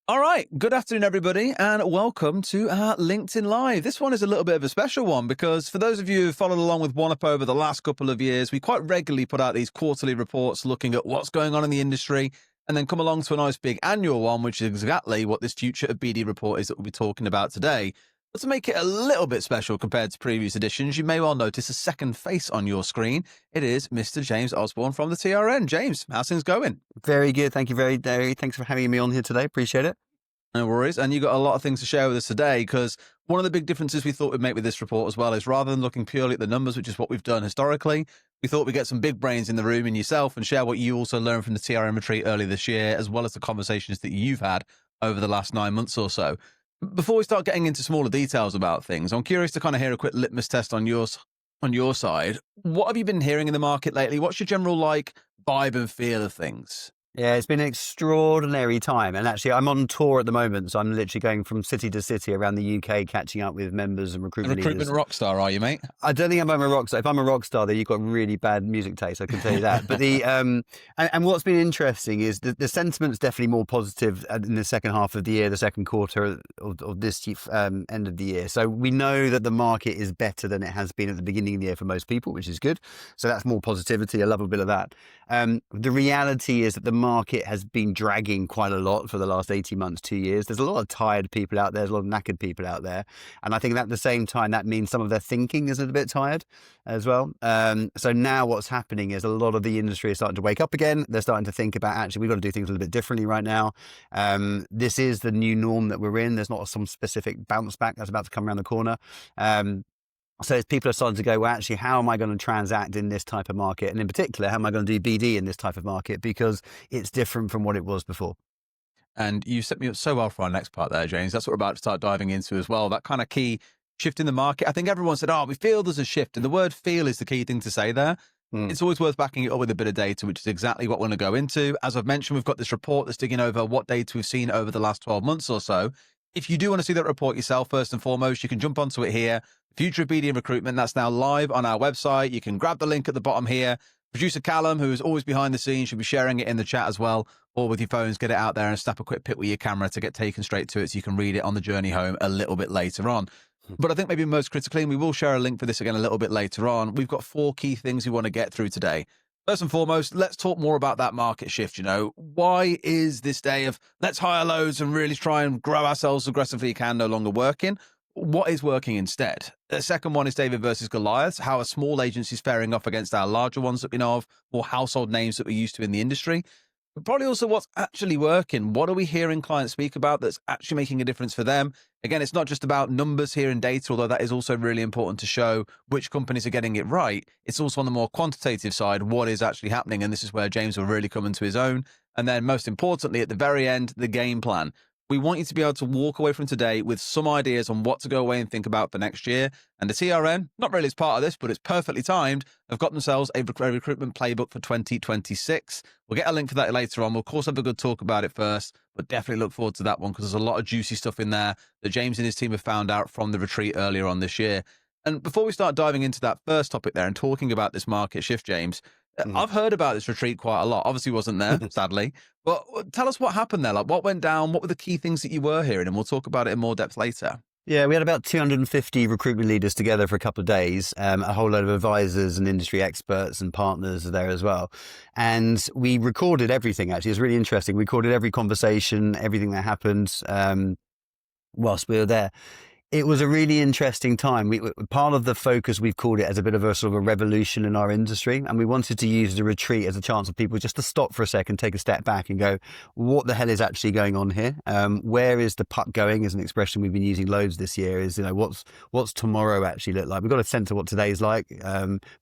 All right. Good afternoon, everybody, and welcome to our LinkedIn Live. This one is a little bit of a special one because for those of you who followed along with OneUp over the last couple of years, we quite regularly put out these quarterly reports looking at what's going on in the industry and then come along to a nice big annual one, which is exactly what this Future of BD report is that we'll be talking about today. But to make it a little bit special compared to previous editions, you may well notice a second face on your screen. It is Mr. James Osborne from the TRN. James, how's things going? Very good. Thank you, Derry. Thanks for having me on here today. Appreciate it. No worries. And you got a lot of things to share with us today because one of the big differences we thought we'd make with this report as well is rather than looking purely at the numbers, which is what we've done historically, we thought we'd get some big brains in the room in yourself and share what you also learned from the TRM retreat earlier this year, as well as the conversations that you've had over the last 9 months or so. Before we start getting into smaller details about things, I'm curious to kind of hear a quick litmus test on your side. What have you been hearing in the market lately? What's your general vibe and feel of things? Yeah, it's been an extraordinary time. And actually, I'm on tour at the moment. So I'm literally going from city to city around the UK, catching up with members and recruitment leaders. Rock star, are you, mate? I don't think I'm a rock star. If I'm a rock star, then you've got really bad music taste. I can tell you that. But and what's been interesting is the sentiment's definitely more positive in the second half of the year, the second quarter of this end of the year. So we know that the market is better than it has been at the beginning of the year for most people, which is good. So that's more positivity. I love a bit of that. The reality is that the market has been dragging quite a lot for the last 18 months, 2 years. There's a lot of tired people out there. There's a lot of knackered people out there. And I think that at the same time, that means some of their thinking is a bit tired as well. So now what's happening is a lot of the industry is starting to wake up again. They're starting to think about, actually, we've got to do things a little bit differently right now. This is the new norm that we're in. There's not some specific bounce back that's about to come around the corner. So as people are starting to go, well, actually, how am I going to transact in this type of market? And in particular, how am I going to do BD in this type of market? Because it's different from what it was before. And you set me up so well for our next part there, James. That's what we're about to start diving into as well. That kind of key shift in the market. I think everyone said, we feel there's a shift. And the word feel is the key thing to say there. It's always worth backing it up with a bit of data, which is exactly what we're going to go into. As I've mentioned, we've got this report that's digging over what data we've seen over the last 12 months or so. If you do want to see that report yourself, first and foremost, you can jump onto it here. Future of BD and Recruitment, that's now live on our website. You can grab the link at the bottom here. Producer Callum, who is always behind the scenes, should be sharing it in the chat as well, or with your phones, get it out there and snap a quick pic with your camera to get taken straight to it so you can read it on the journey home a little bit later on. But I think maybe most critically, and we will share a link for this again a little bit later on, we've got 4 key things we want to get through today. First and foremost, let's talk more about that market shift. Why is this day of let's hire loads and really try and grow ourselves aggressively can no longer working? What is working instead? The second one is David versus Goliath. How are small agencies faring off against our larger ones that we know of, or household names that we're used to in the industry? But probably also what's actually working. What are we hearing clients speak about that's actually making a difference for them? Again, it's not just about numbers here and data, although that is also really important to show which companies are getting it right. It's also on the more quantitative side, what is actually happening. And this is where James will really come into his own. And then most importantly, at the very end, the game plan. We want you to be able to walk away from today with some ideas on what to go away and think about for next year. And the TRN, not really as part of this, but it's perfectly timed, have got themselves a recruitment playbook for 2026. We'll get a link for that later on. We'll of course have a good talk about it first, but definitely look forward to that one because there's a lot of juicy stuff in there that James and his team have found out from the retreat earlier on this year. And before we start diving into that first topic there and talking about this market shift, James, I've heard about this retreat quite a lot. Obviously wasn't there, sadly. But tell us what happened there. What went down? What were the key things that you were hearing? And we'll talk about it in more depth later. Yeah, we had about 250 recruitment leaders together for a couple of days, a whole load of advisors and industry experts and partners there as well. And we recorded everything, actually. It was really interesting. We recorded every conversation, everything that happened whilst we were there. It was a really interesting time. Part of the focus, we've called it as a bit of a sort of a revolution in our industry. And we wanted to use the retreat as a chance for people just to stop for a second, take a step back and go, what the hell is actually going on here? Where is the puck going is an expression we've been using loads this year is, what's tomorrow actually look like? We've got a sense of what today's like.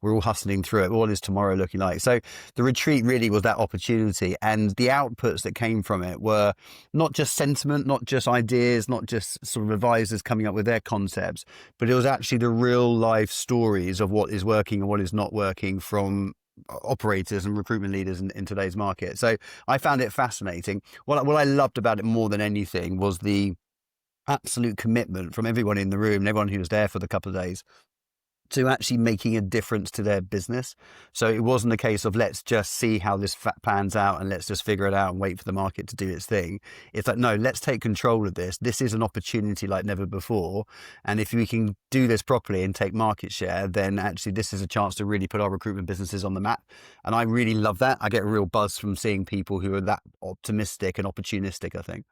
We're all hustling through it. What is tomorrow looking like? So the retreat really was that opportunity. And the outputs that came from it were not just sentiment, not just ideas, not just sort of advisors coming up with their concepts, but it was actually the real life stories of what is working and what is not working from operators and recruitment leaders in today's market. So I found it fascinating. What I loved about it more than anything was the absolute commitment from everyone in the room and everyone who was there for the couple of days to actually making a difference to their business. So it wasn't a case of let's just see how this pans out and let's just figure it out and wait for the market to do its thing. It's like, no, let's take control of this. This is an opportunity like never before. And if we can do this properly and take market share, then actually this is a chance to really put our recruitment businesses on the map. And I really love that. I get a real buzz from seeing people who are that optimistic and opportunistic, I think.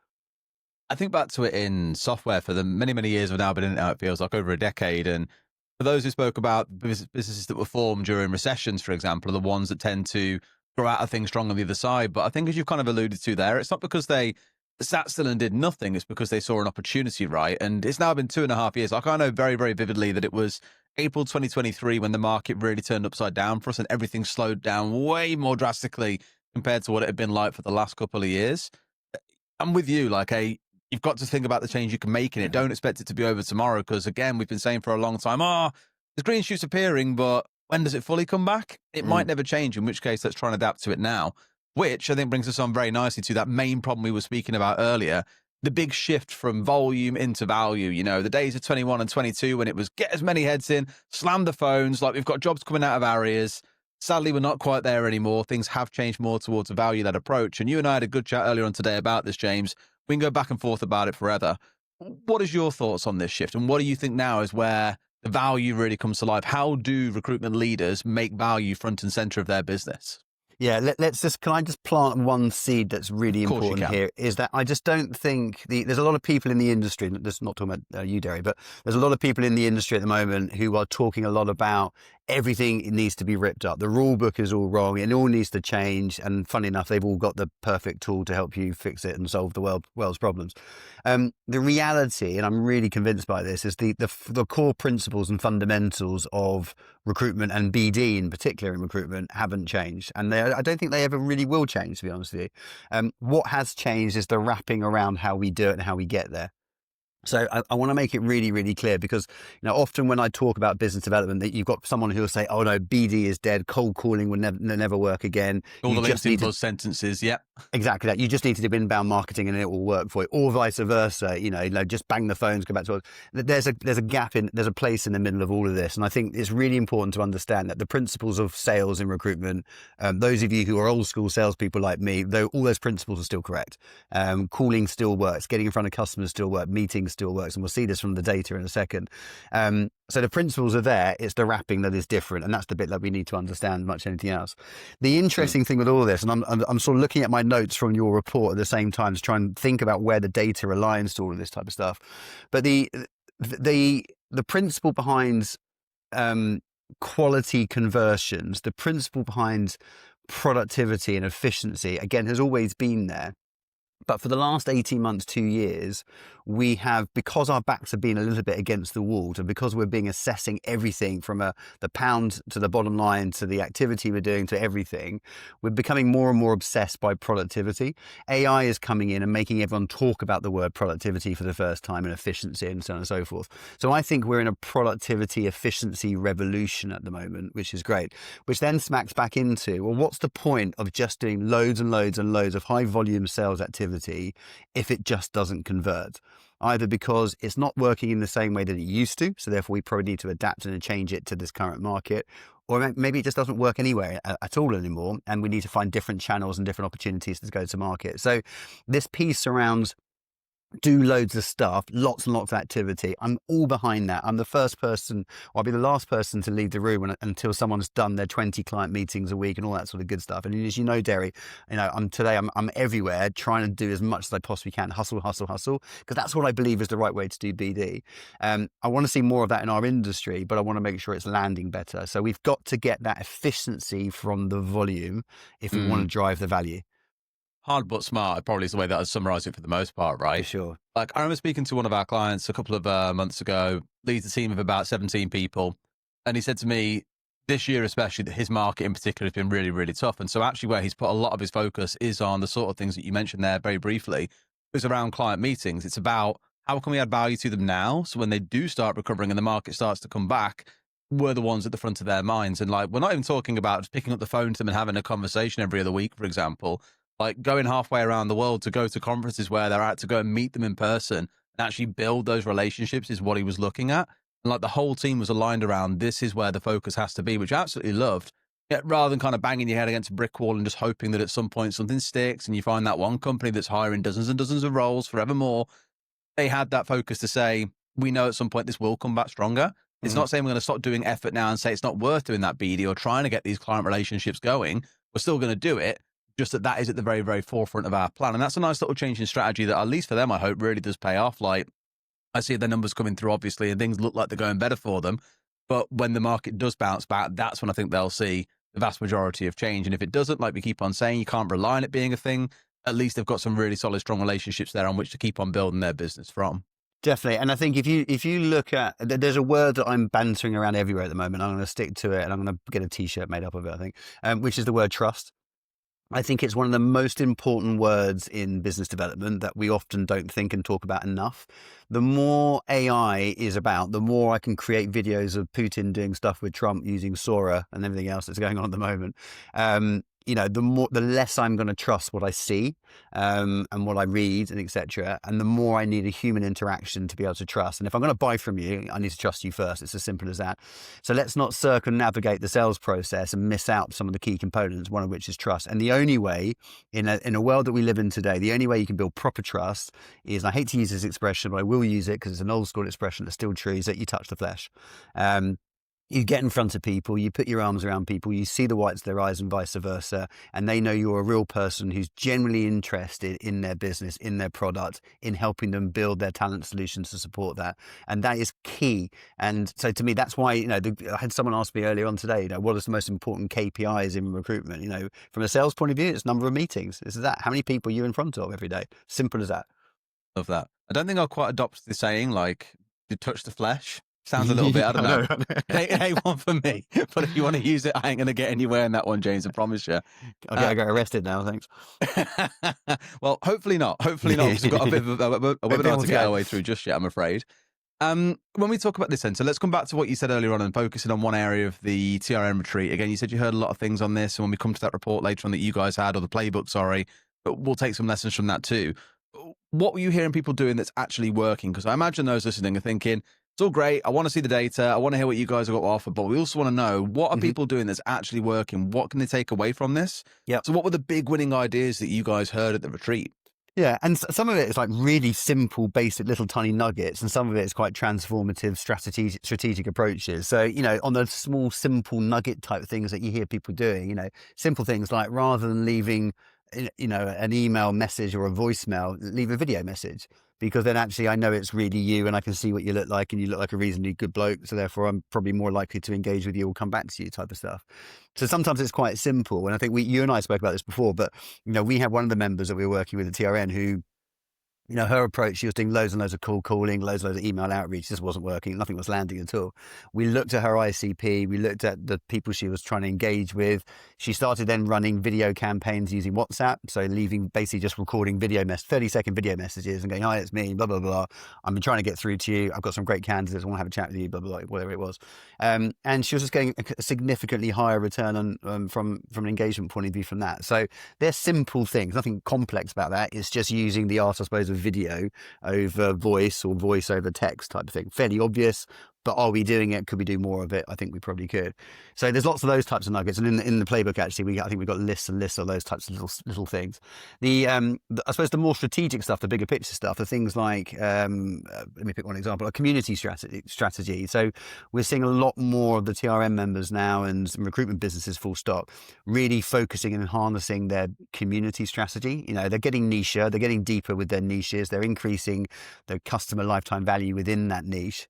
I think back to it in software for the many, many years we've now been in it now, it feels like over a decade. And for those who spoke about businesses that were formed during recessions, for example, are the ones that tend to grow out of things strong on the other side. But I think, as you've kind of alluded to there, it's not because they sat still and did nothing. It's because they saw an opportunity, right? And it's now been 2.5 years. Like, I know very, very vividly that it was April 2023 when the market really turned upside down for us and everything slowed down way more drastically compared to what it had been like for the last couple of years. I'm with you. Like, you've got to think about the change you can make in it. Don't expect it to be over tomorrow because, again, we've been saying for a long time, there's green shoots appearing, but when does it fully come back? It might never change, in which case let's try and adapt to it now, which I think brings us on very nicely to that main problem we were speaking about earlier, the big shift from volume into value. You know, the days of 21 and 22 when it was get as many heads in, slam the phones, like we've got jobs coming out of our ears. Sadly, we're not quite there anymore. Things have changed more towards a value-led approach. And you and I had a good chat earlier on today about this, James. We can go back and forth about it forever. What is your thoughts on this shift? And what do you think now is where the value really comes to life? How do recruitment leaders make value front and center of their business? Yeah, can I just plant one seed that's really important here, is that I just don't think there's a lot of people in the industry, this is not talking about you, Derry, but there's a lot of people in the industry at the moment who are talking a lot about everything needs to be ripped up. The rule book is all wrong. It all needs to change. And funny enough, they've all got the perfect tool to help you fix it and solve the world's problems. The reality, and I'm really convinced by this, is the core principles and fundamentals of recruitment and BD in particular in recruitment haven't changed. And I don't think they ever really will change, to be honest with you. What has changed is the wrapping around how we do it and how we get there. So I want to make it really, really clear because, often when I talk about business development, that you've got someone who will say, oh no, BD is dead. Cold calling will never work again. All the LinkedIn plus sentences. Yeah, exactly that. You just need to do inbound marketing and it will work for you, or vice versa. Just bang the phones, go back to it. There's a gap there's a place in the middle of all of this. And I think it's really important to understand that the principles of sales and recruitment, those of you who are old school salespeople like me, though all those principles are still correct. Calling still works. Getting in front of customers still works. Meetings still works, and we'll see this from the data in a second. So the principles are there. It's the wrapping that is different, and that's the bit that we need to understand much anything else. The interesting thing with all of this, and I'm sort of looking at my notes from your report at the same time to try and think about where the data aligns to all of this type of stuff. But the principle behind quality conversions, the principle behind productivity and efficiency, again, has always been there. But for the last 18 months, 2 years, we have, because our backs have been a little bit against the wall, and because we're assessing everything from the pound to the bottom line to the activity we're doing to everything, we're becoming more and more obsessed by productivity. AI is coming in and making everyone talk about the word productivity for the first time, and efficiency and so on and so forth. So I think we're in a productivity efficiency revolution at the moment, which is great, which then smacks back into, well, what's the point of just doing loads and loads and loads of high volume sales activity if it just doesn't convert? Either because it's not working in the same way that it used to, so therefore we probably need to adapt and change it to this current market, or maybe it just doesn't work anywhere at all anymore, and we need to find different channels and different opportunities to go to market. So this piece surrounds do loads of stuff, lots and lots of activity. I'm all behind that. I'm the first person, or I'll be the last person to leave the room until someone's done their 20 client meetings a week and all that sort of good stuff. And as you know, Derry, I'm everywhere trying to do as much as I possibly can. Hustle, hustle, hustle. Because that's what I believe is the right way to do BD. I want to see more of that in our industry, but I want to make sure it's landing better. So we've got to get that efficiency from the volume if we want to drive the value. Hard but smart probably is the way that I'd summarize it for the most part, right? For sure. Like, I remember speaking to one of our clients a couple of months ago, leads a team of about 17 people. And he said to me, this year especially, that his market in particular has been really, really tough. And so actually where he's put a lot of his focus is on the sort of things that you mentioned there very briefly. It was around client meetings. It's about how can we add value to them now? So when they do start recovering and the market starts to come back, we're the ones at the front of their minds. And like, we're not even talking about just picking up the phone to them and having a conversation every other week, for example. Like going halfway around the world to go to conferences where they're at, to go and meet them in person and actually build those relationships is what he was looking at. And like the whole team was aligned around this is where the focus has to be, which I absolutely loved. Yet rather than kind of banging your head against a brick wall and just hoping that at some point something sticks and you find that one company that's hiring dozens and dozens of roles forevermore, they had that focus to say, we know at some point this will come back stronger. It's not saying we're going to stop doing effort now and say it's not worth doing that BD or trying to get these client relationships going. We're still going to do it, just that is at the very, very forefront of our plan. And that's a nice little change in strategy that, at least for them, I hope really does pay off. Like, I see their numbers coming through, obviously, and things look like they're going better for them. But when the market does bounce back, that's when I think they'll see the vast majority of change. And if it doesn't, like we keep on saying, you can't rely on it being a thing. At least they've got some really solid, strong relationships there on which to keep on building their business from. Definitely. And I think if you look at, there's a word that I'm bantering around everywhere at the moment. I'm going to stick to it, and I'm going to get a t-shirt made up of it, I think, which is the word trust. I think it's one of the most important words in business development that we often don't think and talk about enough. The more AI is about, the more I can create videos of Putin doing stuff with Trump using Sora and everything else that's going on at the moment. The less I'm going to trust what I see and what I read and etc. And the more I need a human interaction to be able to trust. And if I'm going to buy from you, I need to trust you first. It's as simple as that. So let's not circumnavigate the sales process and miss out some of the key components, one of which is trust. And the only way, in a world that we live in today, the only way you can build proper trust is, and I hate to use this expression, but I will use it because it's an old school expression that's still true, is that you touch the flesh. You get in front of people, you put your arms around people, you see the whites of their eyes and vice versa, and they know you're a real person who's genuinely interested in their business, in their product, in helping them build their talent solutions to support that. And that is key. And so to me, that's why, I had someone ask me earlier on today, what is the most important KPIs in recruitment? From a sales point of view, it's number of meetings. It's that. How many people are you in front of every day? Simple as that. Love that. I don't think I'll quite adopt the saying, like, you touch the flesh. Sounds a little bit, I don't know. Hey, one for me. But if you want to use it, I ain't going to get anywhere in that one, James, I promise you. Okay, I got arrested now, thanks. Well, hopefully not. Hopefully not, because we've got a bit of a webinar to get our way through just yet, I'm afraid. When we talk about this then, so let's come back to what you said earlier on and focusing on one area of the TRN retreat. Again, you said you heard a lot of things on this, and when we come to that report later on that you guys had, or the playbook, sorry, but we'll take some lessons from that too. What were you hearing people doing that's actually working? Because I imagine those listening are thinking, it's all great. I want to see the data. I want to hear what you guys have got to offer, but we also want to know, what are people doing that's actually working? What can they take away from this? Yeah. So what were the big winning ideas that you guys heard at the retreat? Yeah, and some of it is like really simple, basic little tiny nuggets, and some of it is quite transformative strategic approaches. So, on the small, simple nugget type things that you hear people doing, simple things like, rather than leaving, an email message or a voicemail, leave a video message. Because then actually I know it's really you, and I can see what you look like, and you look like a reasonably good bloke. So therefore I'm probably more likely to engage with you or come back to you, type of stuff. So sometimes it's quite simple. And I think you and I spoke about this before, but we had one of the members that we were working with at TRN who, her approach, she was doing loads and loads of cold calling, loads and loads of email outreach, just wasn't working. Nothing was landing at all. We looked at her ICP. We looked at the people she was trying to engage with. She started then running video campaigns using WhatsApp. So basically just recording 30-second video messages and going, hi, it's me, blah, blah, blah. I'm trying to get through to you. I've got some great candidates. I want to have a chat with you, blah, blah, blah, whatever it was. And she was just getting a significantly higher return on from an engagement point of view from that. So they're simple things, nothing complex about that. It's just using the art, I suppose, of video over voice or voice over text type of thing. Fairly obvious, but are we doing it? Could we do more of it? I think we probably could. So there's lots of those types of nuggets, and in the playbook actually, I think we've got lists and lists of those types of little things. I suppose the more strategic stuff, the bigger picture stuff, are things like let me pick one example: a community strategy. So we're seeing a lot more of the TRM members now, and some recruitment businesses, full stop, really focusing and harnessing their community strategy. They're getting nicher, they're getting deeper with their niches, they're increasing the customer lifetime value within that niche.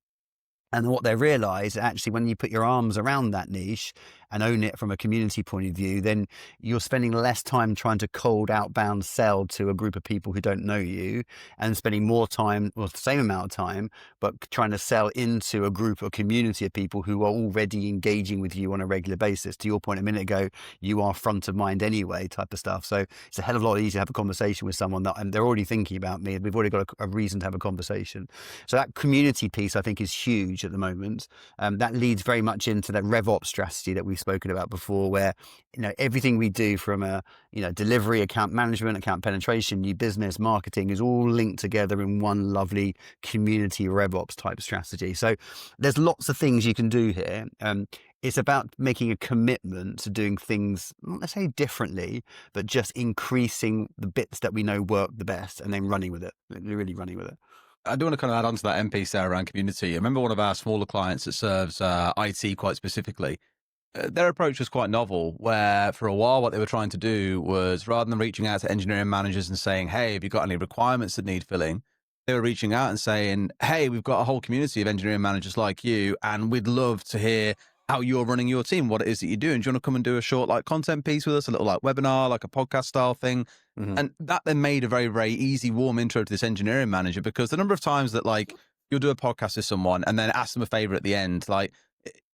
And what they realize, actually, when you put your arms around that niche and own it from a community point of view, then you're spending less time trying to cold outbound sell to a group of people who don't know you, and spending more time, well, the same amount of time, but trying to sell into a group or community of people who are already engaging with you on a regular basis. To your point a minute ago, you are front of mind anyway, type of stuff. So it's a hell of a lot easier to have a conversation with someone and they're already thinking about me, and we've already got a reason to have a conversation. So that community piece, I think, is huge. huge at the moment. That leads very much into that RevOps strategy that we've spoken about before, where everything we do from a delivery, account management, account penetration, new business, marketing is all linked together in one lovely community RevOps type strategy. So there's lots of things you can do here. It's about making a commitment to doing things, not necessarily differently, but just increasing the bits that we know work the best and then running with it, really running with it. I do want to kind of add on to that MP there around community. I remember one of our smaller clients that serves IT quite specifically. Their approach was quite novel, where for a while what they were trying to do was, rather than reaching out to engineering managers and saying, hey, have you got any requirements that need filling? They were reaching out and saying, hey, we've got a whole community of engineering managers like you, and we'd love to hear how you're running your team, what it is that you're doing. Do you want to come and do a short content piece with us, a little webinar, a podcast style thing? Mm-hmm. And that then made a very, very easy, warm intro to this engineering manager, because the number of times that you'll do a podcast with someone and then ask them a favor at the end,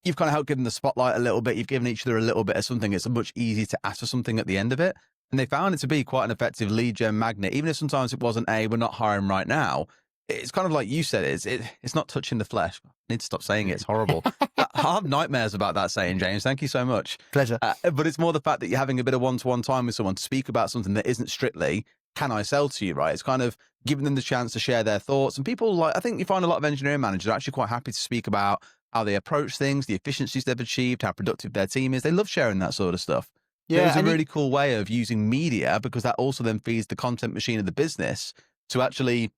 you've kind of helped give them the spotlight a little bit. You've given each other a little bit of something. It's much easier to ask for something at the end of it. And they found it to be quite an effective lead gen magnet, even if sometimes it wasn't we're not hiring right now. It's kind of like you said, it's not touching the flesh. I need to stop saying it. It's horrible. I have nightmares about that saying, James. Thank you so much. Pleasure. But it's more the fact that you're having a bit of one-to-one time with someone to speak about something that isn't strictly, can I sell to you, right? It's kind of giving them the chance to share their thoughts. And people I think you find a lot of engineering managers are actually quite happy to speak about how they approach things, the efficiencies they've achieved, how productive their team is. They love sharing that sort of stuff. Yeah, it was a really cool way of using media, because that also then feeds the content machine of the business to actually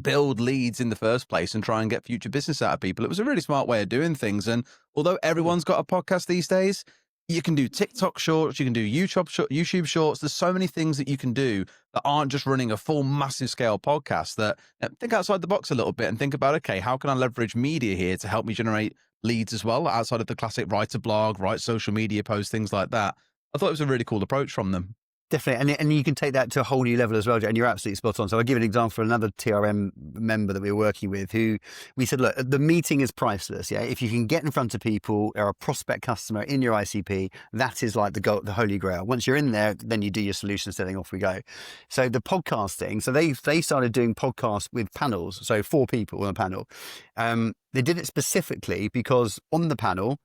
build leads in the first place and try and get future business out of people. It was a really smart way of doing things. And although everyone's got a podcast these days, you can do TikTok shorts, you can do YouTube shorts. There's so many things that you can do that aren't just running a full massive scale podcast. That think outside the box a little bit and think about, okay, how can I leverage media here to help me generate leads as well, outside of the classic write a blog, write social media posts, things like that. I thought it was a really cool approach from them. Definitely. And you can take that to a whole new level as well. And you're absolutely spot on. So I'll give an example for another TRM member that we were working with, who we said, look, the meeting is priceless. Yeah. If you can get in front of people, or a prospect customer in your ICP, that is like the holy grail. Once you're in there, then you do your solution setting, off we go. So the podcasting, so they started doing podcasts with panels. So 4 people on a panel. They did it specifically because on the panel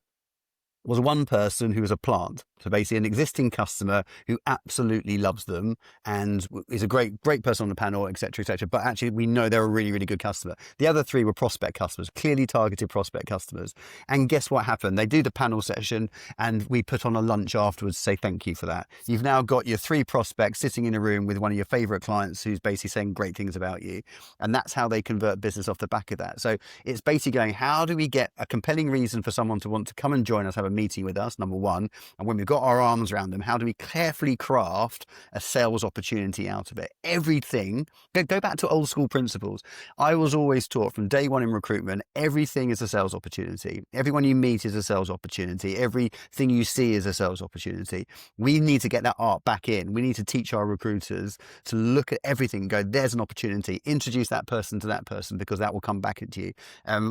was one person who was a plant. So basically an existing customer who absolutely loves them and is a great person on the panel, et cetera, et cetera. But actually we know they're a really, really good customer. The other 3 were prospect customers, clearly targeted prospect customers. And guess what happened? They do the panel session and we put on a lunch afterwards to say thank you for that. You've now got your 3 prospects sitting in a room with one of your favorite clients who's basically saying great things about you. And that's how they convert business off the back of that. So it's basically going, how do we get a compelling reason for someone to want to come and join us, have a meeting with us, number one. And when we've got our arms around them, how do we carefully craft a sales opportunity out of it? Everything, go back to old school principles. I was always taught from day one in recruitment, everything is a sales opportunity. Everyone you meet is a sales opportunity. Everything you see is a sales opportunity. We need to get that art back in. We need to teach our recruiters to look at everything and go, there's an opportunity. Introduce that person to that person, because that will come back into you.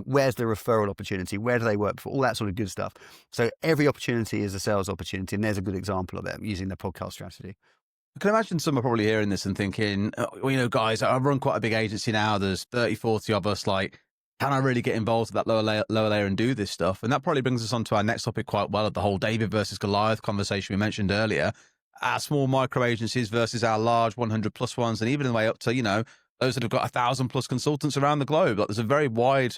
Where's the referral opportunity? Where do they work for? All that sort of good stuff. So every opportunity is a sales opportunity, and there's a good example of it using the podcast strategy. I can imagine some are probably hearing this and thinking, guys, I run quite a big agency now. There's 30, 40 of us. Can I really get involved at that lower layer and do this stuff? And that probably brings us on to our next topic quite well, of the whole David versus Goliath conversation we mentioned earlier. Our small micro agencies versus our large 100 plus ones, and even the way up to, those that have got 1,000 plus consultants around the globe. There's a very wide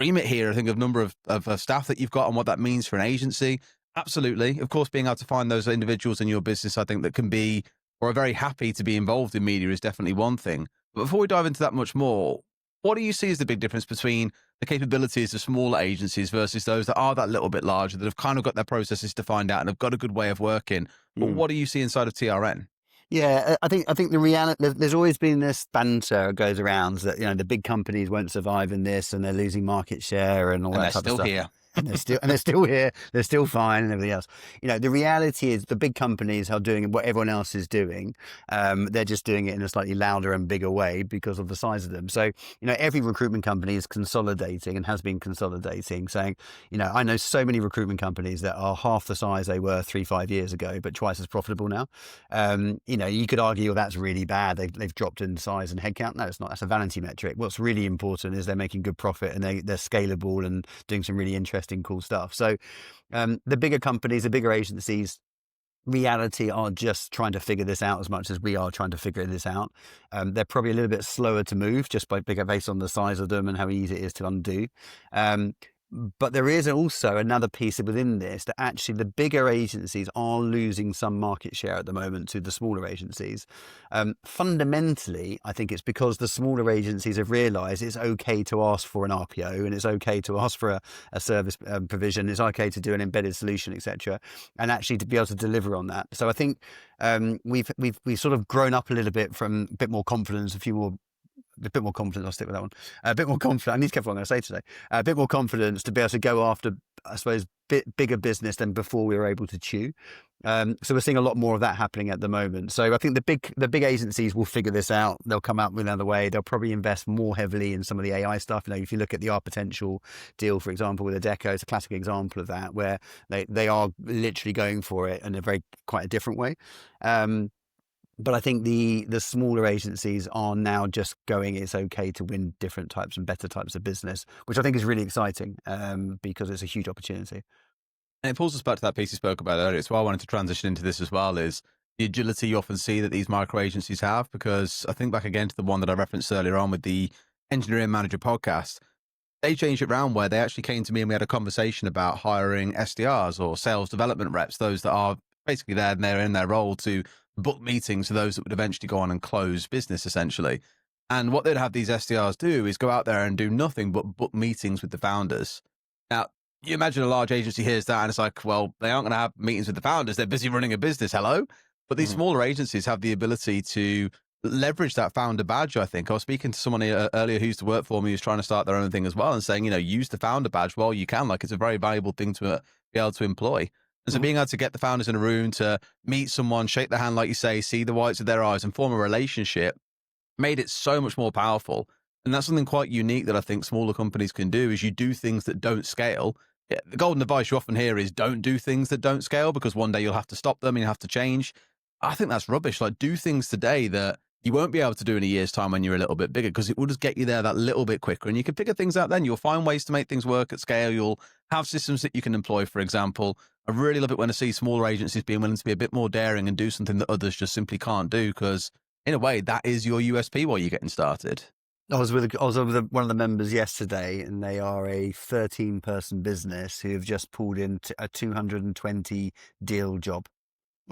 remit here, I think, of number of staff that you've got and what that means for an agency. Absolutely. Of course, being able to find those individuals in your business, I think, that can be, or are very happy to be involved in media, is definitely one thing. But before we dive into that much more, what do you see as the big difference between the capabilities of smaller agencies versus those that are that little bit larger, that have kind of got their processes defined out and have got a good way of working? But what do you see inside of TRN? Yeah, I think the reality, there's always been this banter that goes around that, the big companies won't survive in this and they're losing market share and all that type of stuff. Here. and they're still here. They're still fine and everything else. The reality is the big companies are doing what everyone else is doing. They're just doing it in a slightly louder and bigger way because of the size of them. So, every recruitment company is consolidating and has been consolidating, saying, I know so many recruitment companies that are half the size they were 3-5 years ago, but twice as profitable now. You could argue, well, that's really bad. They've dropped in size and headcount. No, it's not. That's a vanity metric. What's really important is they're making good profit and they're scalable and doing some really interesting, cool stuff. So the bigger companies, the bigger agencies, reality are just trying to figure this out as much as we are trying to figure this out. They're probably a little bit slower to move just based on the size of them and how easy it is to undo. But there is also another piece within this that actually the bigger agencies are losing some market share at the moment to the smaller agencies. Fundamentally, I think it's because the smaller agencies have realised it's okay to ask for an RPO and it's okay to ask for a service provision. It's okay to do an embedded solution, etc., and actually to be able to deliver on that. So I think we've sort of grown up a little bit from a bit more confidence, a bit more confidence. I'll stick with that one. A bit more confidence. I need to careful what I'm going to say today. A bit more confidence to be able to go after, I suppose, bigger business than before we were able to chew. So we're seeing a lot more of that happening at the moment. So I think the big agencies will figure this out. They'll come out with another way. They'll probably invest more heavily in some of the AI stuff. If you look at the Our Potential deal, for example, with Adecco, it's a classic example of that, where they are literally going for it in quite a different way. But I think the smaller agencies are now just going, it's okay to win different types and better types of business, which I think is really exciting because it's a huge opportunity. And it pulls us back to that piece you spoke about earlier. It's why I wanted to transition into this as well, is the agility you often see that these micro agencies have, because I think back again to the one that I referenced earlier on with the Engineering Manager podcast. They changed it around where they actually came to me and we had a conversation about hiring SDRs or sales development reps, those that are basically there and they're in their role to book meetings for those that would eventually go on and close business, essentially. And what they'd have these SDRs do is go out there and do nothing but book meetings with the founders. Now, you imagine a large agency hears that and it's like, well, they aren't going to have meetings with the founders. They're busy running a business. Hello. But these smaller agencies have the ability to leverage that founder badge. I think I was speaking to someone earlier who used to work for me who's trying to start their own thing as well and saying, use the founder badge while you can. Like, it's a very valuable thing to be able to employ. And so being able to get the founders in a room to meet someone, shake their hand, like you say, see the whites of their eyes and form a relationship made it so much more powerful. And that's something quite unique that I think smaller companies can do, is you do things that don't scale. Yeah, the golden advice you often hear is don't do things that don't scale, because one day you'll have to stop them and you have to change. I think that's rubbish. Like, do things today that you won't be able to do in a year's time when you're a little bit bigger, because it will just get you there that little bit quicker. And you can figure things out then. You'll find ways to make things work at scale. You'll have systems that you can employ, for example. I really love it when I see smaller agencies being willing to be a bit more daring and do something that others just simply can't do, because in a way, that is your USP while you're getting started. I was with one of the members yesterday, and they are a 13-person business who have just pulled in a 220 deal job.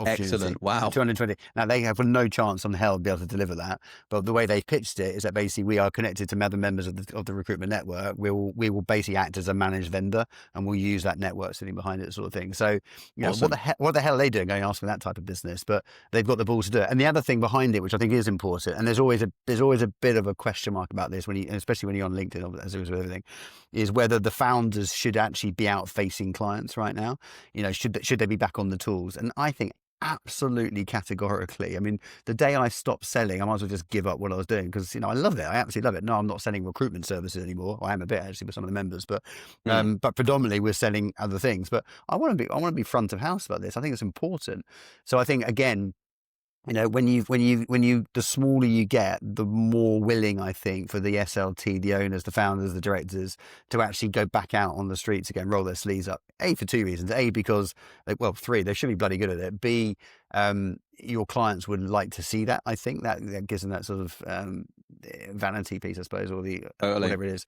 Excellent. Wow. 220. Now, they have no chance on hell to be able to deliver that. But the way they pitched it is that basically we are connected to other members of the Recruitment Network. We will basically act as a managed vendor, and we'll use that network sitting behind it, sort of thing. So, awesome. What the hell are they doing going asking that type of business? But they've got the balls to do it. And the other thing behind it, which I think is important, and there's always a bit of a question mark about this especially when you're on LinkedIn, as it was with everything, is whether the founders should actually be out facing clients right now. Should they be back on the tools? And I think absolutely categorically. I mean, the day I stopped selling, I might as well just give up what I was doing, because I love it. I absolutely love it. No, I'm not selling recruitment services anymore. I am a bit actually with some of the members, but predominantly we're selling other things. But I want to be front of house about this. I think it's important. So I think, again, the smaller you get, the more willing, I think, for the SLT, the owners, the founders, the directors, to actually go back out on the streets again, roll their sleeves up. A, for two reasons. A, because, three, they should be bloody good at it. B, your clients would like to see that. I think that gives them that sort of vanity piece, I suppose, or the whatever it is.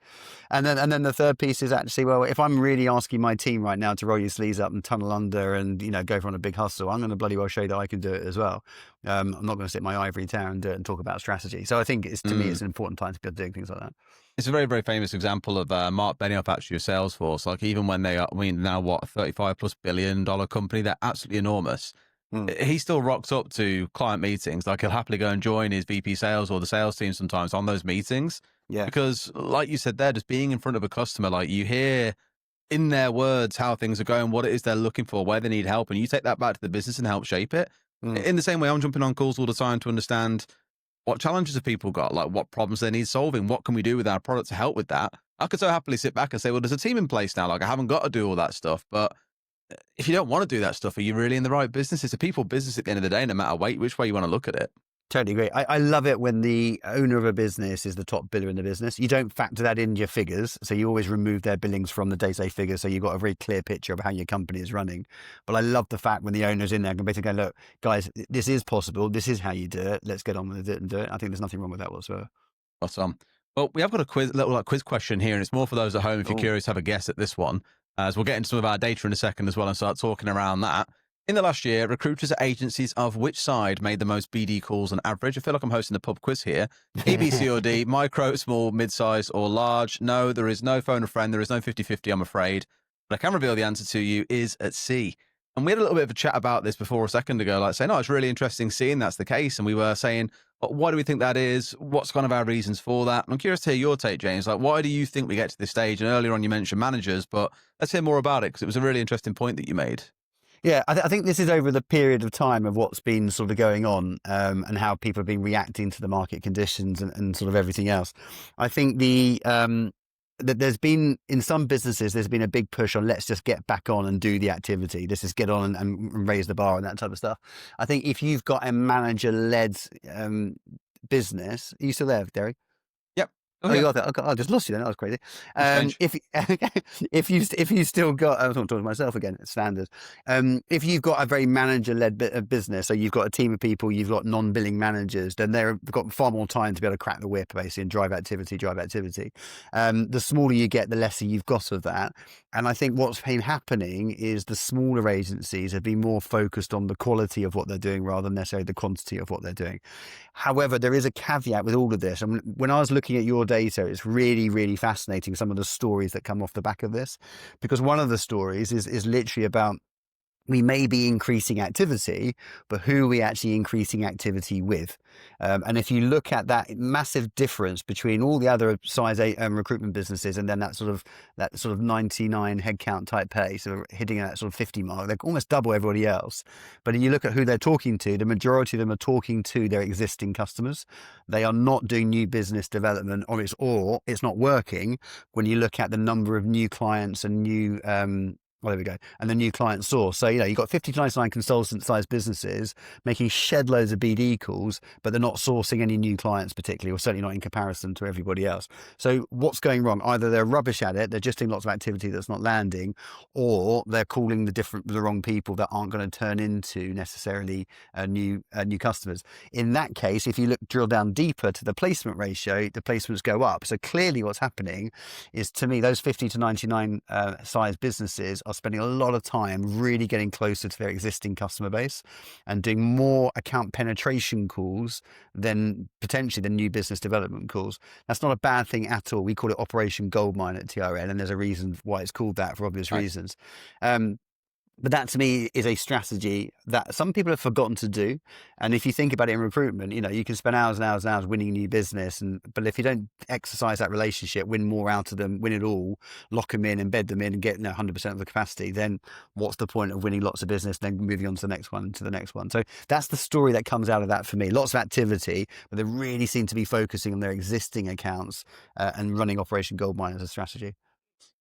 And then the third piece is actually, well, if I'm really asking my team right now to roll your sleeves up and tunnel under and go for on a big hustle, I'm going to bloody well show you that I can do it as well. I'm not going to sit in my ivory tower and do it and talk about strategy. So I think to me, it's an important time to be doing things like that. It's a very, very famous example of Mark Benioff, actually, of Salesforce. Like, even when they are, now what, a $35+ billion company, they're absolutely enormous. He still rocks up to client meetings. Like, he'll happily go and join his VP sales or the sales team sometimes on those meetings. Yeah. Because, like you said there, just being in front of a customer, like, you hear in their words how things are going, what it is they're looking for, where they need help, and you take that back to the business and help shape it. Mm. In the same way, I'm jumping on calls all the time to understand what challenges have people got, like what problems they need solving, what can we do with our product to help with that. I could so happily sit back and say, well, there's a team in place now, like I haven't got to do all that stuff. But if you don't want to do that stuff, are you really in the right business? It's a people business at the end of the day, no matter which way you want to look at it. Totally agree. I love it when the owner of a business is the top biller in the business. You don't factor that into your figures. So you always remove their billings from the day-to-day figures. So you've got a very clear picture of how your company is running. But I love the fact when the owner's in there and basically go, look, guys, this is possible. This is how you do it. Let's get on with it and do it. I think there's nothing wrong with that whatsoever. Awesome. Well, we have got a little quiz question here, and it's more for those at home if you're curious to have a guess at this one. As we'll get into some of our data in a second as well and start talking around that. In the last year, recruiters at agencies of which side made the most BD calls on average? I feel like I'm hosting a pub quiz here. A, B, C, or D, micro, small, mid-size, or large? No, there is no phone a friend. There is no 50-50, I'm afraid. But I can reveal the answer to you is at C. And we had a little bit of a chat about this before a second ago, like saying, oh, it's really interesting seeing that's the case. And we were saying, well, why do we think that is? What's kind of our reasons for that? And I'm curious to hear your take, James. Like, why do you think we get to this stage? And earlier on, you mentioned managers, but let's hear more about it because it was a really interesting point that you made. Yeah, I think this is over the period of time of what's been sort of going on and how people have been reacting to the market conditions and sort of everything else. I think that there's been, in some businesses, there's been a big push on let's just get back on and do the activity. Let's just get on and raise the bar and that type of stuff. I think if you've got a manager-led business, are you still there, Derry? Oh, you got that. I just lost you then. That was crazy. If you still got, I'm talking to myself again. It's standard. If you've got a very manager-led business, so you've got a team of people, you've got non-billing managers, then they've got far more time to be able to crack the whip, basically, and drive activity. The smaller you get, the lesser you've got of that. And I think what's been happening is the smaller agencies have been more focused on the quality of what they're doing rather than necessarily the quantity of what they're doing. However, there is a caveat with all of this. I mean, when I was looking at your data, it's really, really fascinating, some of the stories that come off the back of this, because one of the stories is literally about we may be increasing activity, but who are we actually increasing activity with? And if you look at that massive difference between all the other size recruitment businesses and then that sort of 99 headcount type pay, so hitting that sort of 50 mark, they're almost double everybody else. But if you look at who they're talking to, the majority of them are talking to their existing customers. They are not doing new business development, or it's not working when you look at the number of new clients and new well, there we go. And the new client source. So, you've got 50 to 99 consultant-sized businesses making shed loads of BD calls, but they're not sourcing any new clients particularly, or certainly not in comparison to everybody else. So what's going wrong? Either they're rubbish at it, they're just doing lots of activity that's not landing, or they're calling the wrong people that aren't going to turn into necessarily new customers. In that case, if you drill down deeper to the placement ratio, the placements go up. So clearly what's happening is, to me, those 50 to 99 size businesses are spending a lot of time really getting closer to their existing customer base and doing more account penetration calls than potentially the new business development calls. That's not a bad thing at all. We call it Operation Goldmine at TRN, and there's a reason why it's called that for obvious reasons. But that, to me, is a strategy that some people have forgotten to do. And if you think about it in recruitment, you can spend hours and hours and hours winning new business. But if you don't exercise that relationship, win more out of them, win it all, lock them in, embed them in and get 100% of the capacity, then what's the point of winning lots of business, then moving on to the next one, to the next one? So that's the story that comes out of that for me. Lots of activity, but they really seem to be focusing on their existing accounts and running Operation Goldmine as a strategy.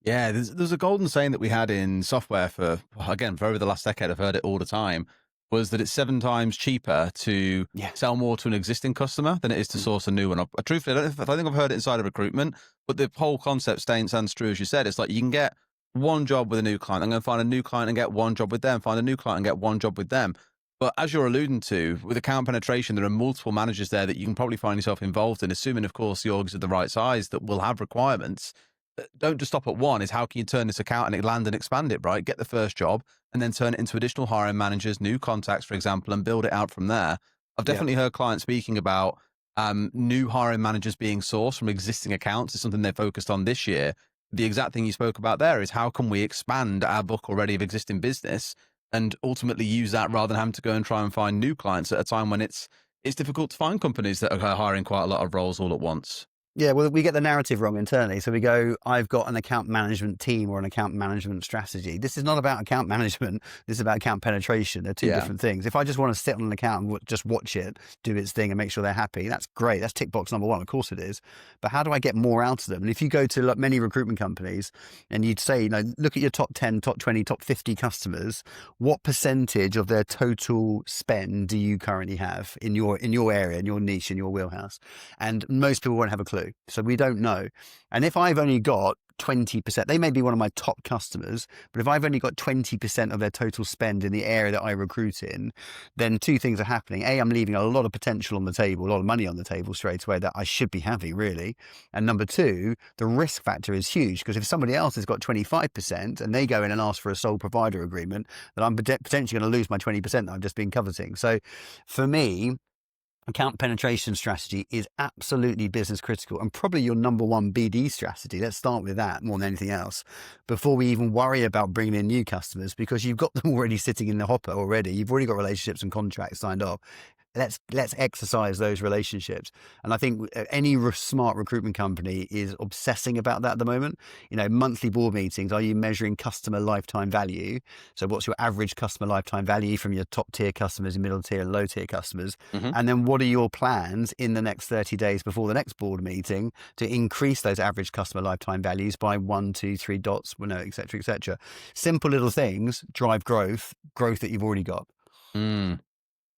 Yeah, there's a golden saying that we had in software for over the last decade. I've heard it all the time. Was that it's 7 times cheaper to sell more to an existing customer than it is to source a new one. Truthfully, I think I've heard it inside of recruitment, but the whole concept stands true as you said. It's like you can get one job with a new client. I'm going to find a new client and get one job with them. Find a new client and get one job with them. But as you're alluding to, with account penetration, there are multiple managers there that you can probably find yourself involved in, assuming, of course, the orgs are the right size that will have requirements. Don't just stop at one. Is how can you turn this account and land and expand it, right? Get the first job and then turn it into additional hiring managers, new contacts, for example, and build it out from there. I've definitely heard clients speaking about new hiring managers being sourced from existing accounts. Is something they're focused on this year. The exact thing you spoke about there is how can we expand our book already of existing business and ultimately use that rather than having to go and try and find new clients at a time when it's difficult to find companies that are hiring quite a lot of roles all at once. Yeah, well, we get the narrative wrong internally. So we go, I've got an account management team or an account management strategy. This is not about account management. This is about account penetration. They're two Yeah. different things. If I just want to sit on an account and just watch it do its thing and make sure they're happy, that's great. That's tick box number one. Of course it is. But how do I get more out of them? And if you go to like many recruitment companies and you'd say, look at your top 10, top 20, top 50 customers, what percentage of their total spend do you currently have in your area, in your niche, in your wheelhouse? And most people won't have a clue. So we don't know. And if I've only got 20%, they may be one of my top customers, but if I've only got 20% of their total spend in the area that I recruit in, then two things are happening. A, I'm leaving a lot of potential on the table, a lot of money on the table straight away that I should be having, really. And number two, the risk factor is huge, because if somebody else has got 25% and they go in and ask for a sole provider agreement, then I'm potentially going to lose my 20% that I've just been coveting. So for me, account penetration strategy is absolutely business critical and probably your number one BD strategy. Let's start with that more than anything else before we even worry about bringing in new customers, because you've got them already sitting in the hopper already. You've already got relationships and contracts signed off. Let's exercise those relationships. And I think any smart recruitment company is obsessing about that at the moment. Monthly board meetings, are you measuring customer lifetime value? So what's your average customer lifetime value from your top tier customers, middle tier and low tier customers? Mm-hmm. And then what are your plans in the next 30 days before the next board meeting to increase those average customer lifetime values by 1, 2, 3 dots, et cetera, et cetera. Simple little things drive growth that you've already got. Mm.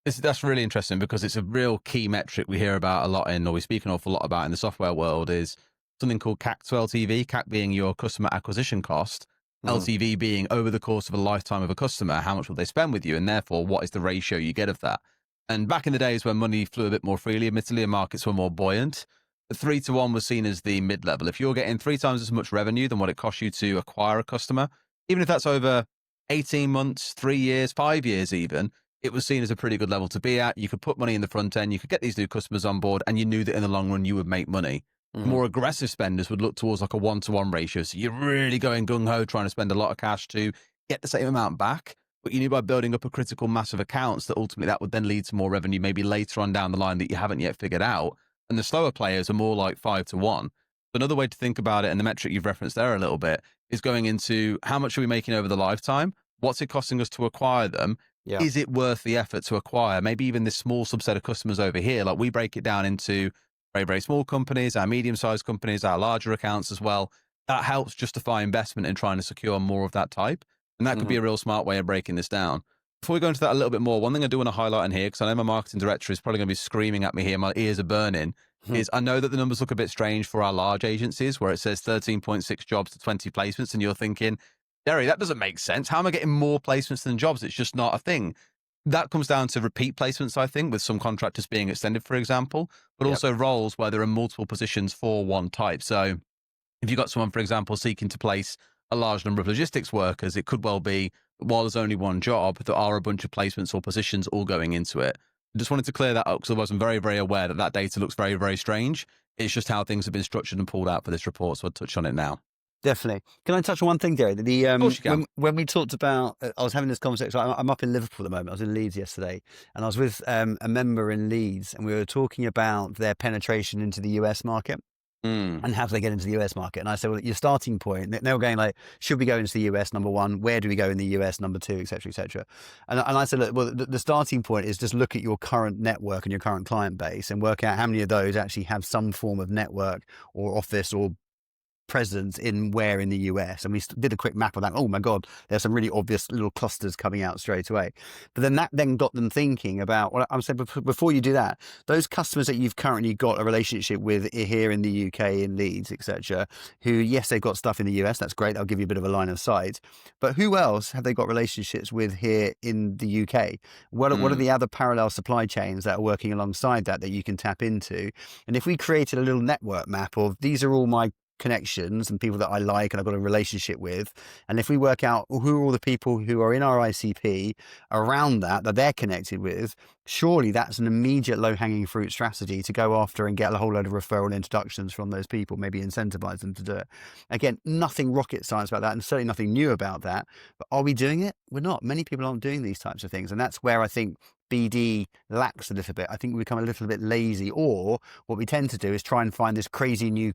That's really interesting, because it's a real key metric we hear about a lot or we speak an awful lot about in the software world, is something called CAC to LTV, CAC being your customer acquisition cost, LTV being over the course of a lifetime of a customer, how much will they spend with you, and therefore what is the ratio you get of that. And back in the days when money flew a bit more freely, admittedly, and markets were more buoyant, 3 to 1 was seen as the mid-level. If you're getting 3 times as much revenue than what it costs you to acquire a customer, even if that's over 18 months, 3 years, 5 years even, it was seen as a pretty good level to be at. You could put money in the front end, you could get these new customers on board, and you knew that in the long run you would make money. More aggressive spenders would look towards like a 1-to-1 ratio. So you're really going gung-ho, trying to spend a lot of cash to get the same amount back. But you knew by building up a critical mass of accounts that ultimately that would then lead to more revenue, maybe later on down the line that you haven't yet figured out. And the slower players are more like 5 to 1. Another way to think about it, and the metric you've referenced there a little bit, is going into how much are we making over the lifetime? What's it costing us to acquire them? Yeah. Is it worth the effort to acquire maybe even this small subset of customers over here? Like we break it down into very, very small companies, our medium-sized companies, our larger accounts as well. That helps justify investment in trying to secure more of that type. And that could be a real smart way of breaking this down. Before we go into that a little bit more, one thing I do want to highlight in here, because I know my marketing director is probably going to be screaming at me here, my ears are burning, is I know that the numbers look a bit strange for our large agencies where it says 13.6 jobs to 20 placements. And you're thinking, Derry, that doesn't make sense. How am I getting more placements than jobs? It's just not a thing. That comes down to repeat placements, I think, with some contractors being extended, for example, but also roles where there are multiple positions for one type. So if you've got someone, for example, seeking to place a large number of logistics workers, it could well be that while there's only one job, there are a bunch of placements or positions all going into it. I just wanted to clear that up because I wasn't very, very aware that that data looks very, very strange. It's just how things have been structured and pulled out for this report. So I'll touch on it now. Definitely. Can I touch on one thing, Derry? Of course you can. When we talked about, I was having this conversation. I'm up in Liverpool at the moment. I was in Leeds yesterday, and I was with a member in Leeds, and we were talking about their penetration into the US market and how do they get into the US market. And I said, well, your starting point. They were going like, should we go into the US? Number one, where do we go in the US? Number two, et cetera, et cetera. And I said, look, well, the starting point is just look at your current network and your current client base and work out how many of those actually have some form of network or office or presence in the US. And we did a quick map of that. Oh my God, there's some really obvious little clusters coming out straight away. But then that got them thinking about, well, I'm saying before you do that, those customers that you've currently got a relationship with here in the UK, in Leeds, etc., who, yes, they've got stuff in the US. That's great. That'll give you a bit of a line of sight. But who else have they got relationships with here in the UK? What are the other parallel supply chains that are working alongside that you can tap into? And if we created a little network map of these are all my connections and people that I like and I've got a relationship with, and if we work out who are all the people who are in our ICP around that they're connected with, surely that's an immediate low-hanging fruit strategy to go after and get a whole load of referral introductions from those people, maybe incentivize them to do it. Again, nothing rocket science about that and certainly nothing new about that, but are we doing it? We're not. Many people aren't doing these types of things, and that's where I think BD lacks a little bit. I think we become a little bit lazy, or what we tend to do is try and find this crazy new,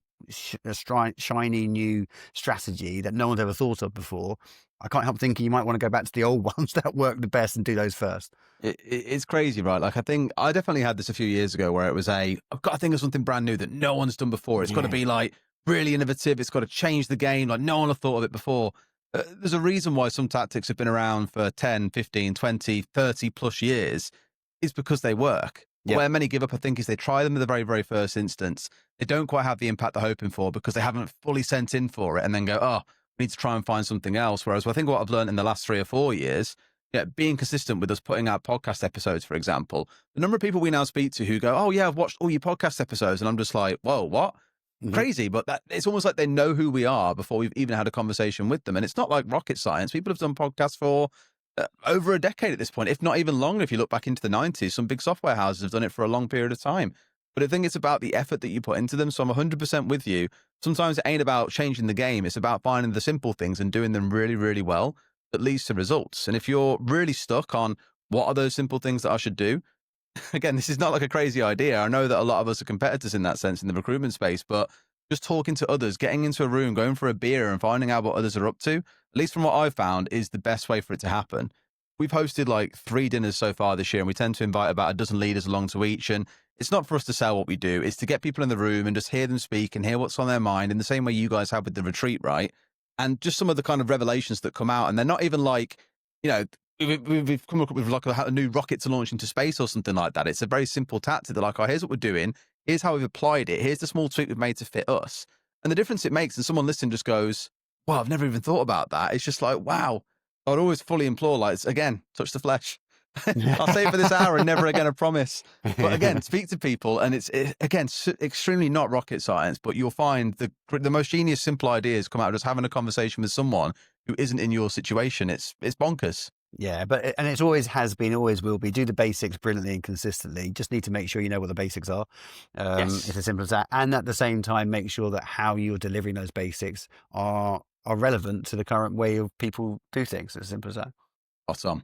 shiny new strategy that no one's ever thought of before. I can't help thinking you might want to go back to the old ones that work the best and do those first. It's crazy, right? Like, I think I definitely had this a few years ago where it was I've got to think of something brand new that no one's done before. It's got to be like really innovative. It's got to change the game. Like, no one have thought of it before. There's a reason why some tactics have been around for 10, 15, 20, 30 plus years. It's because they work. Where many give up, I think, is they try them in the very, very first instance. They don't quite have the impact they're hoping for because they haven't fully sent in for it, and then go, oh, we need to try and find something else. Whereas I think what I've learned in the last 3 or 4 years, being consistent with us putting out podcast episodes, for example, the number of people we now speak to who go, oh yeah, I've watched all your podcast episodes. And I'm just like, whoa, what? Crazy. But it's almost like they know who we are before we've even had a conversation with them. And it's not like rocket science. People have done podcasts for over a decade at this point, if not even longer. If you look back into the 90s, some big software houses have done it for a long period of time. But I think it's about the effort that you put into them. So I'm 100% with you. Sometimes it ain't about changing the game. It's about finding the simple things and doing them really, really well that leads to results. And if you're really stuck on what are those simple things that I should do, again, this is not like a crazy idea. I know that a lot of us are competitors in that sense in the recruitment space, but just talking to others, getting into a room, going for a beer and finding out what others are up to, at least from what I've found, is the best way for it to happen. We've hosted like 3 dinners so far this year, and we tend to invite about a dozen leaders along to each. And it's not for us to sell what we do. It's to get people in the room and just hear them speak and hear what's on their mind in the same way you guys have with the retreat, right? And just some of the kind of revelations that come out. And they're not even like, we've come up with like a new rocket to launch into space or something like that. It's a very simple tactic. They're like, oh, here's what we're doing. Here's how we've applied it. Here's the small tweak we've made to fit us. And the difference it makes, and someone listening just goes, wow, I've never even thought about that. It's just like, wow. I'd always fully implore, like, again, touch the flesh. I'll say it for this hour and never again, I promise. But again, speak to people, and it's extremely not rocket science, but you'll find the most genius, simple ideas come out of just having a conversation with someone who isn't in your situation. It's bonkers. Yeah, and it always has been, always will be. Do the basics brilliantly and consistently. Just need to make sure you know what the basics are. It's as simple as that. And at the same time, make sure that how you're delivering those basics are relevant to the current way of people do things. It's as simple as that. Awesome.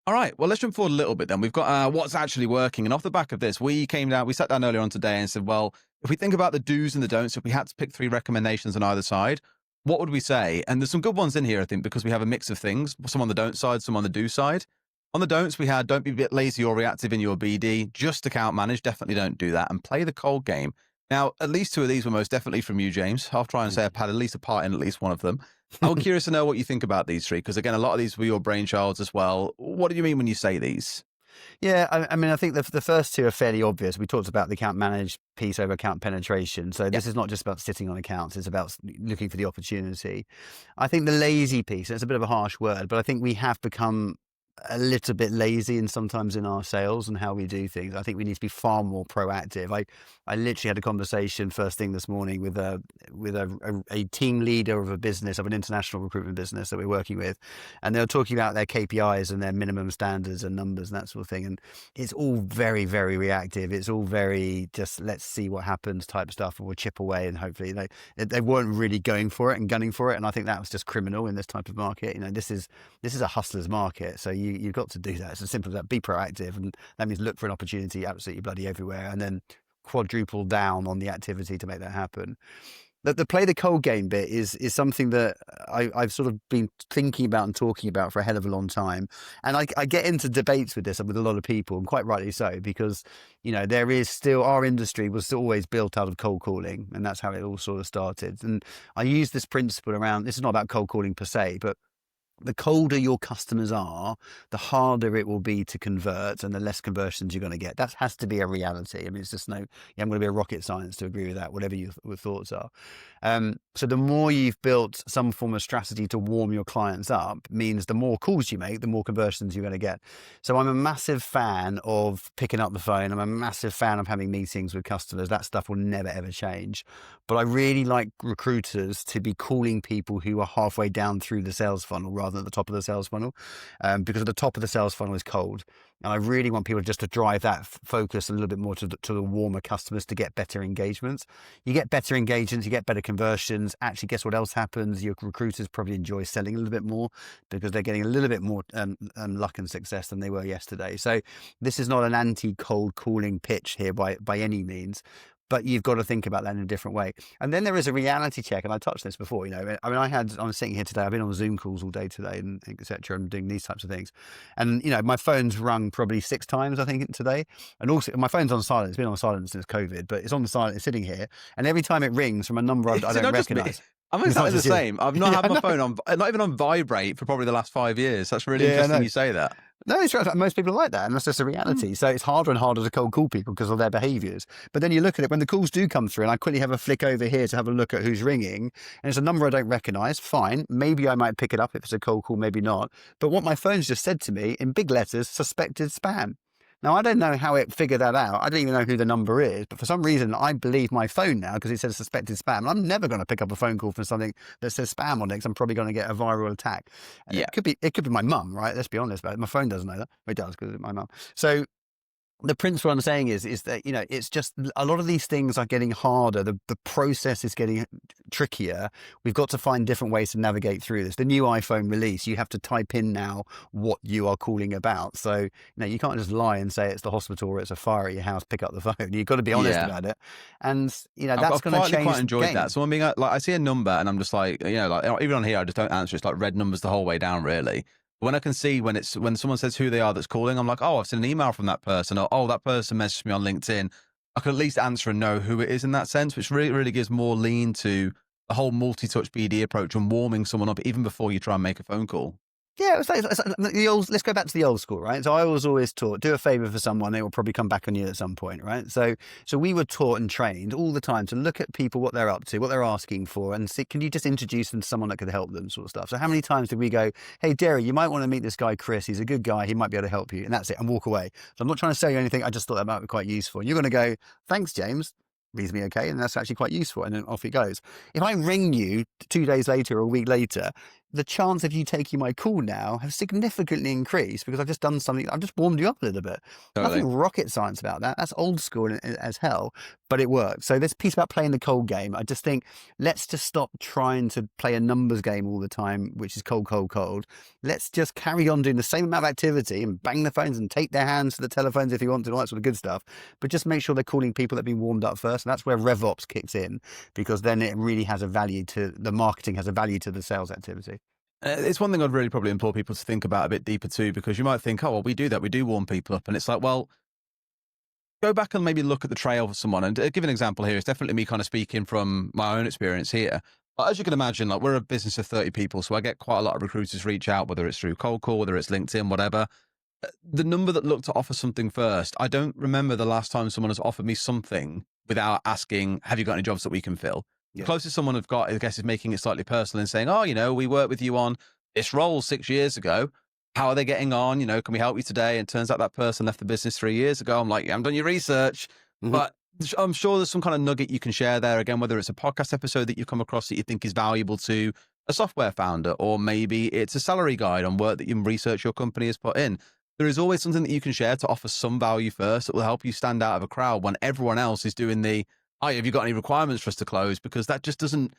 All right. Well, let's jump forward a little bit then. We've got what's actually working. And off the back of this, we sat down earlier on today and said, well, if we think about the do's and the don'ts, if we had to pick 3 recommendations on either side, what would we say? And there's some good ones in here, I think, because we have a mix of things, some on the don't side, some on the do side. On the don'ts, we had don't be a bit lazy or reactive in your BD, just account manage. Definitely don't do that, and play the cold game. Now, at least 2 of these were most definitely from you, James. I'll try and say I've had at least a part in at least one of them. I'm curious to know what you think about these 3, because again, a lot of these were your brainchilds as well. What do you mean when you say these? Yeah, I mean, I think the first 2 are fairly obvious. We talked about the account manage piece over account penetration. So this is not just about sitting on accounts. It's about looking for the opportunity. I think the lazy piece, it's a bit of a harsh word, but I think we have become a little bit lazy and sometimes in our sales and how we do things. I think we need to be far more proactive. I literally had a conversation first thing this morning with a team leader of a business, of an international recruitment business that we're working with, and they were talking about their KPIs and their minimum standards and numbers and that sort of thing. And it's all very, very reactive. It's all very just let's see what happens type stuff, and we'll chip away, and hopefully they weren't really going for it and gunning for it. And I think that was just criminal in this type of market. This is a hustler's market, so you've got to do that. It's as simple as that. Be proactive, and that means look for an opportunity absolutely bloody everywhere, and then quadruple down on the activity to make that happen. The play the cold game bit is something that I've sort of been thinking about and talking about for a hell of a long time. And I get into debates with this with a lot of people, and quite rightly so, because, there is still, our industry was always built out of cold calling, and that's how it all sort of started. And I use this principle around, this is not about cold calling per se, but the colder your customers are, the harder it will be to convert, and the less conversions you're going to get. That has to be a reality. I mean, it's just I'm going to be a rocket science to agree with that, whatever your thoughts are. So the more you've built some form of strategy to warm your clients up means the more calls you make, the more conversions you're going to get. So I'm a massive fan of picking up the phone. I'm a massive fan of having meetings with customers. That stuff will never, ever change. But I really like recruiters to be calling people who are halfway down through the sales funnel rather than at the top of the sales funnel, because at the top of the sales funnel is cold. And I really want people just to drive that focus a little bit more to the warmer customers to get better engagements. You get better engagements, you get better conversions. Actually, guess what else happens? Your recruiters probably enjoy selling a little bit more because they're getting a little bit more luck and success than they were yesterday. So this is not an anti-cold calling pitch here by any means. But you've got to think about that in a different way. And then there is a reality check. And I touched this before, I mean, I'm sitting here today, I've been on Zoom calls all day today and et cetera, and doing these types of things. And, my phone's rung probably 6 times, I think, today. And also my phone's on silent. It's been on silent since COVID, but it's on the silent, it's sitting here. And every time it rings from a number I don't recognize. I'm exactly the same. I've not had my phone on, not even on vibrate for probably the last 5 years. That's really interesting you say that. No, it's right. Most people are like that, and that's just a reality. So it's harder and harder to cold call people because of their behaviours. But then you look at it when the calls do come through, and I quickly have a flick over here to have a look at who's ringing, and it's a number I don't recognise. Fine, maybe I might pick it up if it's a cold call, maybe not. But what my phone's just said to me in big letters, suspected spam. Now, I don't know how it figured that out. I don't even know who the number is, but for some reason, I believe my phone now because it says suspected spam. And I'm never going to pick up a phone call for something that says spam on it because I'm probably going to get a viral attack. Yeah. It could be my mum, right? Let's be honest about it. My phone doesn't know that. It does because it's my mum. So the principle I'm saying is that, it's just a lot of these things are getting harder. The process is getting trickier. We've got to find different ways to navigate through this. The new iPhone release, you have to type in now what you are calling about. So, you can't just lie and say it's the hospital or it's a fire at your house, pick up the phone. You've got to be honest about it. And, that's going to change. I've quite enjoyed that. So I'm being like, I see a number and I'm just like, even on here, I just don't answer. It's like red numbers the whole way down, really. When I can see when someone says who they are that's calling, I'm like, oh, I've seen an email from that person, or oh, that person messaged me on LinkedIn. I can at least answer and know who it is in that sense, which really, really gives more lean to the whole multi-touch BD approach and warming someone up even before you try and make a phone call. Yeah, it's like the old. Let's go back to the old school, right? So I was always taught, do a favor for someone, they will probably come back on you at some point, right? So we were taught and trained all the time to look at people, what they're up to, what they're asking for, and see, can you just introduce them to someone that could help them, sort of stuff. So how many times did we go, hey, Derry, you might want to meet this guy, Chris. He's a good guy. He might be able to help you, and that's it, and walk away. So I'm not trying to sell you anything. I just thought that might be quite useful. And you're going to go, thanks, James. Reasonably okay, and that's actually quite useful, and then off it goes. If I ring you 2 days later or a week later, the chance of you taking my call now have significantly increased because I've just done something. I've just warmed you up a little bit. Totally. Nothing rocket science about that. That's old school as hell, but it works. So this piece about playing the cold game, I just think let's just stop trying to play a numbers game all the time, which is cold, cold, cold. Let's just carry on doing the same amount of activity and bang the phones and take their hands to the telephones if you want to, all that sort of good stuff. But just make sure they're calling people that have been warmed up first. And that's where RevOps kicks in, because then it really has a value to the marketing, has a value to the sales activity. It's one thing I'd really probably implore people to think about a bit deeper too, because you might think, oh, well, we do that. We do warm people up. And it's like, well, go back and maybe look at the trail for someone. And give an example here. It's definitely me kind of speaking from my own experience here. But as you can imagine, like we're a business of 30 people. So I get quite a lot of recruiters reach out, whether it's through cold call, whether it's LinkedIn, whatever. The number that look to offer something first, I don't remember the last time someone has offered me something without asking, have you got any jobs that we can fill? Yeah. The closest someone have got, I guess, is making it slightly personal and saying, oh, we worked with you on this role 6 years ago. How are they getting on? Can we help you today? And it turns out that person left the business 3 years ago. I'm like, you haven't done your research. Mm-hmm. But I'm sure there's some kind of nugget you can share there. Again, whether it's a podcast episode that you come across that you think is valuable to a software founder, or maybe it's a salary guide on work that you research your company has put in. There is always something that you can share to offer some value first that will help you stand out of a crowd when everyone else is doing the, have you got any requirements for us to close? Because that just doesn't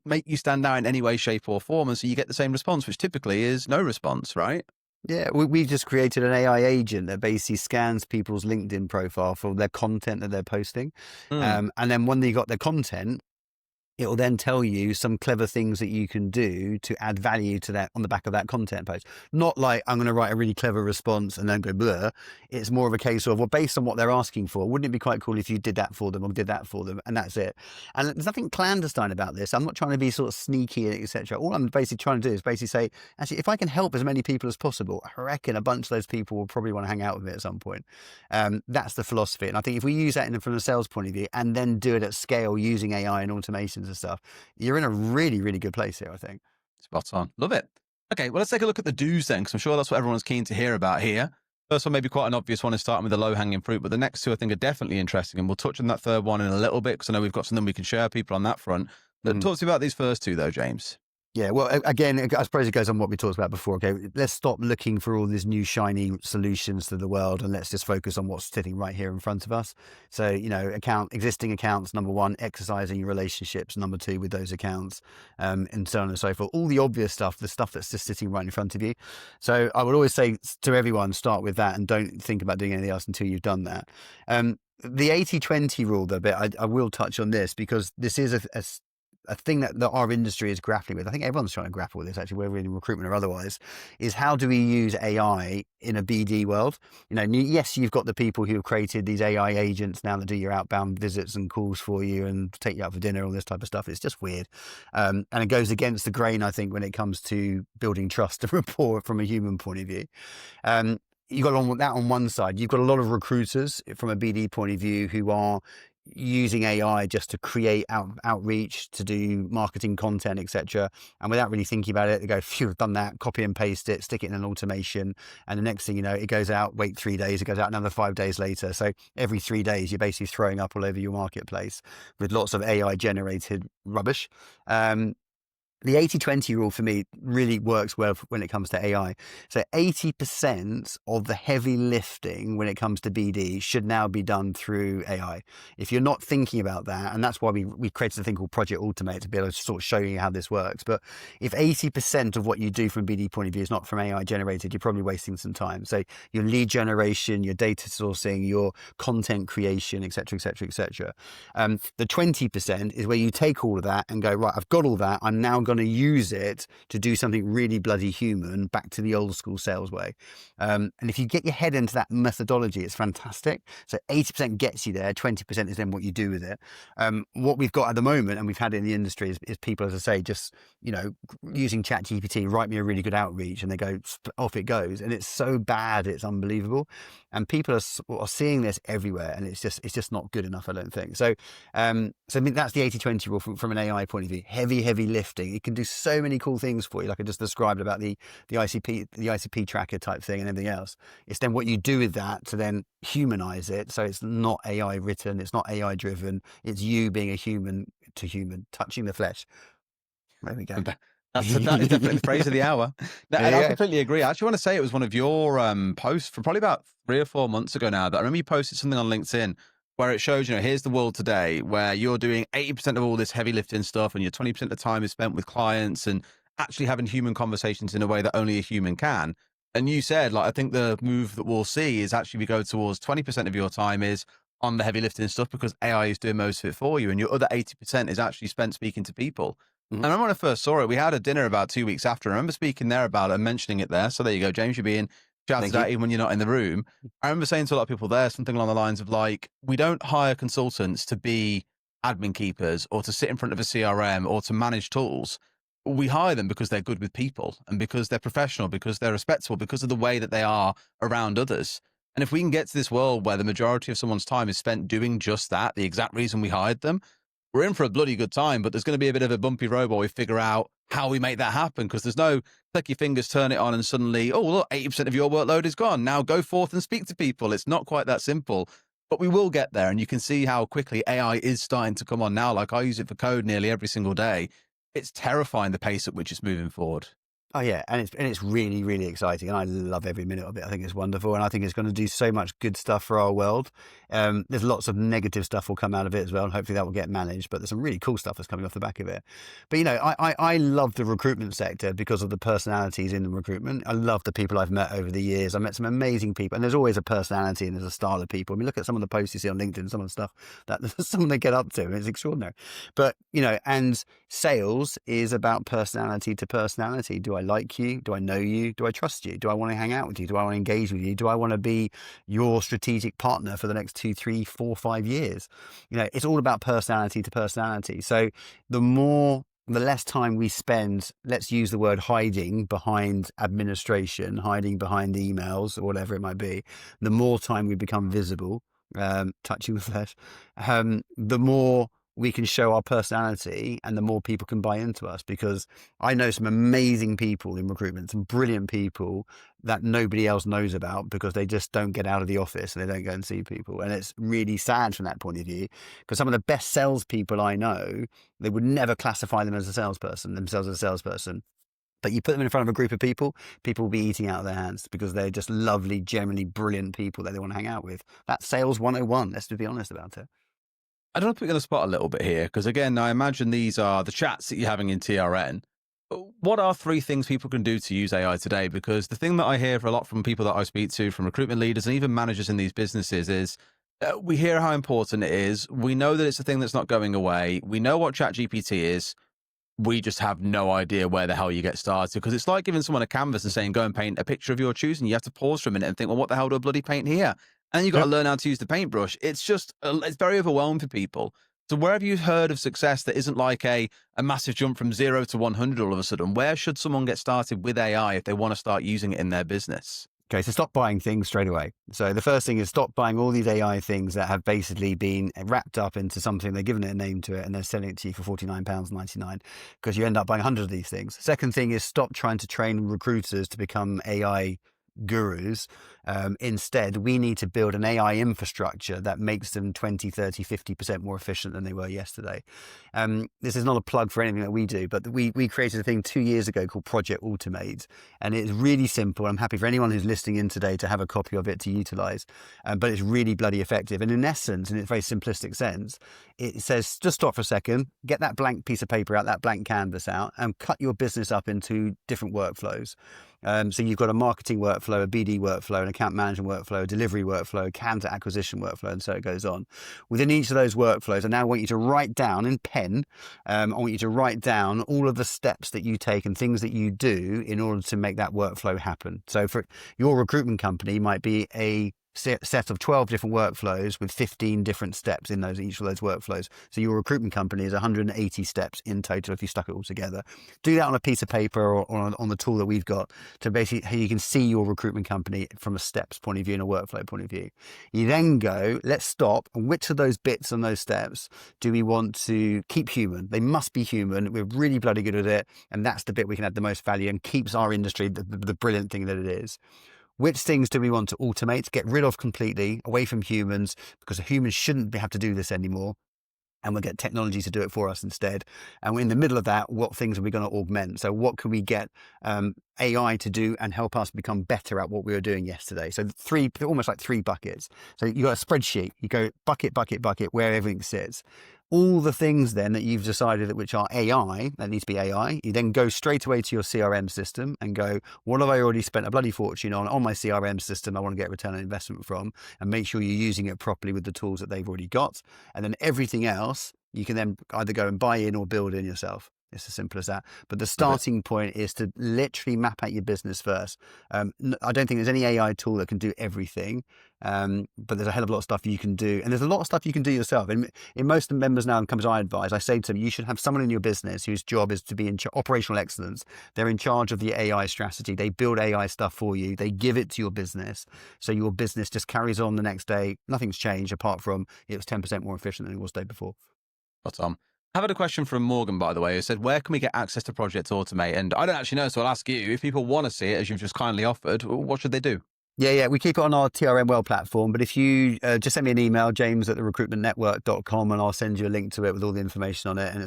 make you stand out in any way, shape or form. And so you get the same response, which typically is no response, right? Yeah, we've just created an AI agent that basically scans people's LinkedIn profile for their content that they're posting. And then when they got their content, it will then tell you some clever things that you can do to add value to that on the back of that content post. Not like I'm going to write a really clever response and then go blur. It's more of a case of, well, based on what they're asking for, wouldn't it be quite cool if you did that for them or did that for them? And that's it. And there's nothing clandestine about this. I'm not trying to be sort of sneaky, etc. All I'm basically trying to do is basically say, actually, if I can help as many people as possible, I reckon a bunch of those people will probably want to hang out with me at some point. That's the philosophy. And I think if we use that from a sales point of view and then do it at scale using AI and automations and stuff, you're in a really, really good place here, I think. Spot on. Love it. Okay, well, let's take a look at the do's then, because I'm sure that's what everyone's keen to hear about here. First one, maybe quite an obvious one, is starting with the low-hanging fruit, but the next two I think are definitely interesting, and we'll touch on that third one in a little bit, because I know we've got something we can share people on that front. But talk to me about these first two, though, James. Yeah, well, again, I suppose it goes on what we talked about before. Okay, let's stop looking for all these new shiny solutions to the world, and let's just focus on what's sitting right here in front of us. So, existing accounts, number one, exercising your relationships, number two, with those accounts, and so on and so forth. All the obvious stuff, the stuff that's just sitting right in front of you. So, I would always say to everyone, start with that, and don't think about doing anything else until you've done that. The 80-20 rule, though, I will touch on this because this is a thing that our industry is grappling with. I think everyone's trying to grapple with this, actually, whether in recruitment or otherwise, is how do we use AI in a BD world? Yes, you've got the people who have created these AI agents now that do your outbound visits and calls for you and take you out for dinner, all this type of stuff. It's just weird. And it goes against the grain, I think, when it comes to building trust and rapport from a human point of view. You've got that on one side. You've got a lot of recruiters from a BD point of view who are using AI just to create outreach, to do marketing content, etc. And without really thinking about it, they go, phew, I've done that, copy and paste it, stick it in an automation. And the next thing you know, it goes out, wait 3 days, it goes out another 5 days later. So every 3 days, you're basically throwing up all over your marketplace with lots of AI generated rubbish. The 80-20 rule for me really works well when it comes to AI. So 80% of the heavy lifting when it comes to BD should now be done through AI. If you're not thinking about that, and that's why we created a thing called Project Automate to be able to sort of show you how this works. But if 80% of what you do from a BD point of view is not from AI generated, you're probably wasting some time. So your lead generation, your data sourcing, your content creation, et cetera, et cetera, et cetera. The 20% is where you take all of that and go, right, I've got all that. I'm now going to use it to do something really bloody human, back to the old school sales way. And if you get your head into that methodology, it's fantastic. So 80% gets you there, 20% is then what you do with it. What we've got at the moment, and we've had in the industry, is people, as I say, just using ChatGPT, write me a really good outreach, and they go, off it goes, and it's so bad, it's unbelievable. And people are seeing this everywhere, and it's just not good enough, I don't think. So I mean, that's the 80-20 rule from an AI point of view. Heavy lifting. It can do so many cool things for you, like I just described about the ICP tracker type thing and everything else. It's then what you do with that to then humanize it. So it's not AI written, it's not AI driven. It's you being a human to human, touching the flesh. There we go. That is definitely the phrase of the hour. And I completely agree. I actually want to say it was one of your posts from probably about 3 or 4 months ago now that I remember you posted something on LinkedIn where it shows, here's the world today where you're doing 80% of all this heavy lifting stuff and your 20% of the time is spent with clients and actually having human conversations in a way that only a human can. And you said, I think the move that we'll see is actually we go towards 20% of your time is on the heavy lifting stuff because AI is doing most of it for you. And your other 80% is actually spent speaking to people. Mm-hmm. I remember when I first saw it, we had a dinner about 2 weeks after. I remember speaking there about it and mentioning it there. So there you go, James, you're being shouted at even when you're not in the room. I remember saying to a lot of people there something along the lines of we don't hire consultants to be admin keepers or to sit in front of a CRM or to manage tools. We hire them because they're good with people and because they're professional, because they're respectable, because of the way that they are around others. And if we can get to this world where the majority of someone's time is spent doing just that, the exact reason we hired them, we're in for a bloody good time, but there's going to be a bit of a bumpy road while we figure out how we make that happen, because there's no click your fingers, turn it on, and suddenly, oh, look, 80% of your workload is gone. Now go forth and speak to people. It's not quite that simple, but we will get there. And you can see how quickly AI is starting to come on now. I use it for code nearly every single day. It's terrifying the pace at which it's moving forward. Oh yeah, and it's really, really exciting, and I love every minute of it. I think it's wonderful, and I think it's going to do so much good stuff for our world. There's lots of negative stuff will come out of it as well, and hopefully that will get managed. But there's some really cool stuff that's coming off the back of it. But I love the recruitment sector because of the personalities in the recruitment. I love the people I've met over the years. I met some amazing people, and there's always a personality and there's a style of people. I mean, look at some of the posts you see on LinkedIn, some of the stuff that some they get up to. It's extraordinary. But and sales is about personality to personality. Do I like you? Do I know you? Do I trust you? Do I want to hang out with you? Do I want to engage with you? Do I want to be your strategic partner for the next 2, 3, 4, 5 years? It's all about personality to personality. So the less time we spend, let's use the word hiding behind administration, hiding behind emails or whatever it might be, the more time we become visible, touching the flesh, the more we can show our personality, and the more people can buy into us. Because I know some amazing people in recruitment, some brilliant people that nobody else knows about because they just don't get out of the office and they don't go and see people. And it's really sad from that point of view, because some of the best salespeople I know, they would never classify themselves as a salesperson. But you put them in front of a group of people, people will be eating out of their hands because they're just lovely, generally brilliant people that they want to hang out with. That's sales 101. Let's be honest about it. I don't know if we're going to spot a little bit here, because again, I imagine these are the chats that you're having in TRN. What are 3 things people can do to use AI today? Because the thing that I hear a lot from people that I speak to, from recruitment leaders and even managers in these businesses, is we hear how important it is. We know that it's a thing that's not going away. We know what ChatGPT is. We just have no idea where the hell you get started, because it's like giving someone a canvas and saying, go and paint a picture of your choosing. You have to pause for a minute and think, well, what the hell do I bloody paint here? And then you've got to learn how to use the paintbrush. It's just, it's very overwhelming for people. So where have you heard of success that isn't like a massive jump from 0 to 100 all of a sudden? Where should someone get started with AI if they want to start using it in their business? Okay, so stop buying things straight away. So the first thing is stop buying all these AI things that have basically been wrapped up into something. They're giving it a name to it and they're selling it to you for £49.99 because you end up buying 100 of these things. Second thing is stop trying to train recruiters to become AI gurus. Instead, we need to build an AI infrastructure that makes them 20, 30, 50% more efficient than they were yesterday. This is not a plug for anything that we do, but we created a thing 2 years ago called Project Automate, and it's really simple. I'm happy for anyone who's listening in today to have a copy of it to utilize, but it's really bloody effective. And in essence, in its very simplistic sense, it says, just stop for a second, get that blank piece of paper out, that blank canvas out, and cut your business up into different workflows. So you've got a marketing workflow, a BD workflow, an account management workflow, a delivery workflow, a candidate acquisition workflow, and so it goes on. Within each of those workflows, I now want you to write down in pen, I want you to write down all of the steps that you take and things that you do in order to make that workflow happen. So for your recruitment company might be a set of 12 different workflows with 15 different steps in each of those workflows. So your recruitment company is 180 steps in total if you stuck it all together. Do that on a piece of paper or on the tool that we've got to basically, you can see your recruitment company from a steps point of view and a workflow point of view. You then go, let's stop. And which of those bits and those steps do we want to keep human? They must be human. We're really bloody good at it. And that's the bit we can add the most value and keeps our industry the brilliant thing that it is. Which things do we want to automate, get rid of completely, away from humans, because humans shouldn't have to do this anymore, and we'll get technology to do it for us instead. And we're in the middle of that, what things are we going to augment? So what can we get AI to do and help us become better at what we were doing yesterday? So almost like 3 buckets. So you got a spreadsheet, you go bucket, bucket, bucket, where everything sits. All the things then that you've decided which are AI, that needs to be AI, you then go straight away to your CRM system and go, what have I already spent a bloody fortune on my CRM system I want to get return on investment from, and make sure you're using it properly with the tools that they've already got. And then everything else, you can then either go and buy in or build in yourself. It's as simple as that. But the starting point is to literally map out your business first. I don't think there's any AI tool that can do everything, but there's a hell of a lot of stuff you can do. And there's a lot of stuff you can do yourself. In most members now and companies I advise, I say to them, you should have someone in your business whose job is to be in operational excellence. They're in charge of the AI strategy. They build AI stuff for you. They give it to your business. So your business just carries on the next day. Nothing's changed apart from it was 10% more efficient than it was the day before. Tom, I've had a question from Morgan, by the way, who said, where can we get access to Project Automate? And I don't actually know, so I'll ask you, if people want to see it, as you've just kindly offered, what should they do? Yeah. We keep it on our TRN Well platform. But if you just send me an email, james@recruitmentnetwork.com, and I'll send you a link to it with all the information on it. And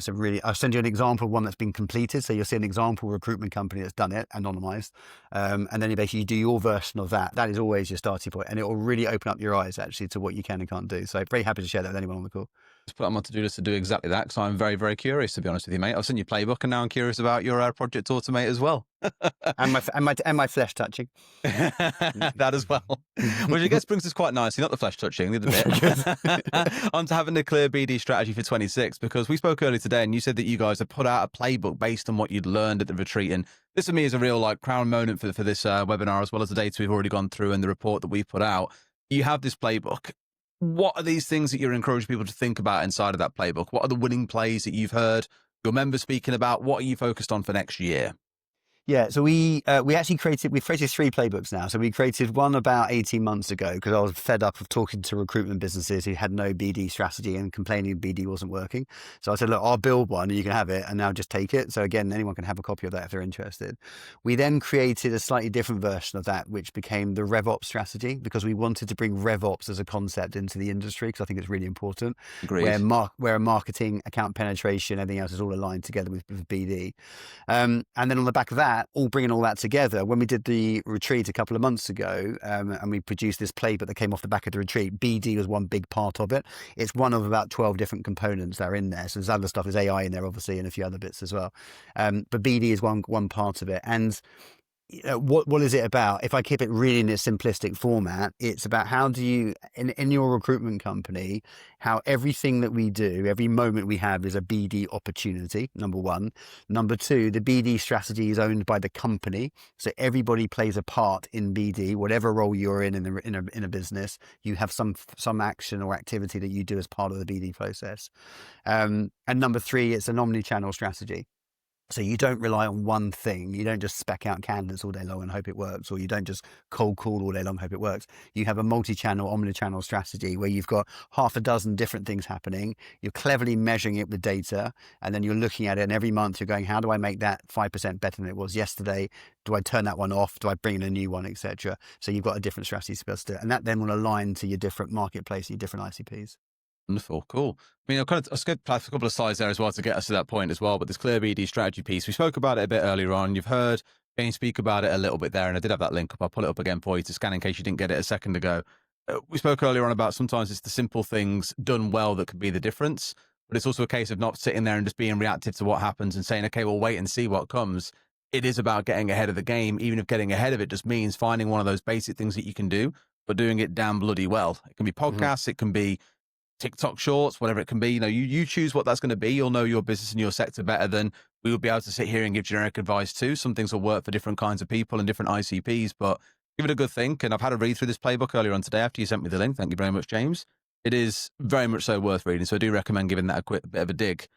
I'll send you an example of one that's been completed. So you'll see an example recruitment company that's done it, anonymized. And then you basically do your version of that. That is always your starting point. And it will really open up your eyes actually to what you can and can't do. So very happy to share that with anyone on the call. Just put on my to-do list to do exactly that, because I'm very, very curious, to be honest with you, mate. I've seen your playbook, and now I'm curious about your Project Automate as well. and my flesh touching. That as well. Which I guess brings us quite nicely, not the flesh touching, the other bit, onto having a clear BD strategy for 26, because we spoke earlier today and you said that you guys have put out a playbook based on what you'd learned at the retreat. And this for me is a real crown moment for this webinar, as well as the data we've already gone through and the report that we've put out. You have this playbook. What are these things that you're encouraging people to think about inside of that playbook? What are the winning plays that you've heard your members speaking about? What are you focused on for next year? Yeah, so we created 3 playbooks now. So we created one about 18 months ago because I was fed up of talking to recruitment businesses who had no BD strategy and complaining BD wasn't working. So I said, look, I'll build one and you can have it and now just take it. So again, anyone can have a copy of that if they're interested. We then created a slightly different version of that, which became the RevOps strategy, because we wanted to bring RevOps as a concept into the industry because I think it's really important. Agreed. Where marketing, account penetration, everything else is all aligned together with BD. And then on the back of that, bringing all that together, when we did the retreat a couple of months ago, and we produced this playbook that came off the back of the retreat, BD was one big part of it. It's one of about 12 different components that are in there. So there's other stuff, there's AI in there, obviously, and a few other bits as well. But BD is one part of it. And what is it about? If I keep it really in a simplistic format, it's about how do you, in your recruitment company, how everything that we do, every moment we have is a BD opportunity, number one. Number two, the BD strategy is owned by the company. So everybody plays a part in BD, whatever role you're in a business, you have some action or activity that you do as part of the BD process. And number three, it's an omni-channel strategy. So you don't rely on one thing. You don't just spec out candidates all day long and hope it works, or you don't just cold call all day long and hope it works. You have a multi-channel, omni-channel strategy where you've got half a dozen different things happening. You're cleverly measuring it with data, and then you're looking at it, and every month you're going, how do I make that 5% better than it was yesterday? Do I turn that one off? Do I bring in a new one, etc.? So you've got a different strategy to be able to do it. And that then will align to your different marketplace, your different ICPs. Wonderful, cool. I mean, I skipped a couple of slides there as well to get us to that point as well. But this clear BD strategy piece, we spoke about it a bit earlier on. You've heard James speak about it a little bit there, and I did have that link up. I'll pull it up again for you to scan in case you didn't get it a second ago. We spoke earlier on about sometimes it's the simple things done well that could be the difference, but it's also a case of not sitting there and just being reactive to what happens and saying, okay, we'll wait and see what comes. It is about getting ahead of the game, even if getting ahead of it just means finding one of those basic things that you can do, but doing it damn bloody well. It can be podcasts, it can be TikTok shorts, whatever it can be. You choose what that's going to be. You'll know your business and your sector better than we would be able to sit here and give generic advice too. Some things will work for different kinds of people and different ICPs, but give it a good think. And I've had a read through this playbook earlier on today after you sent me the link. Thank you very much, James. It is very much so worth reading. So I do recommend giving that a quick bit of a dig.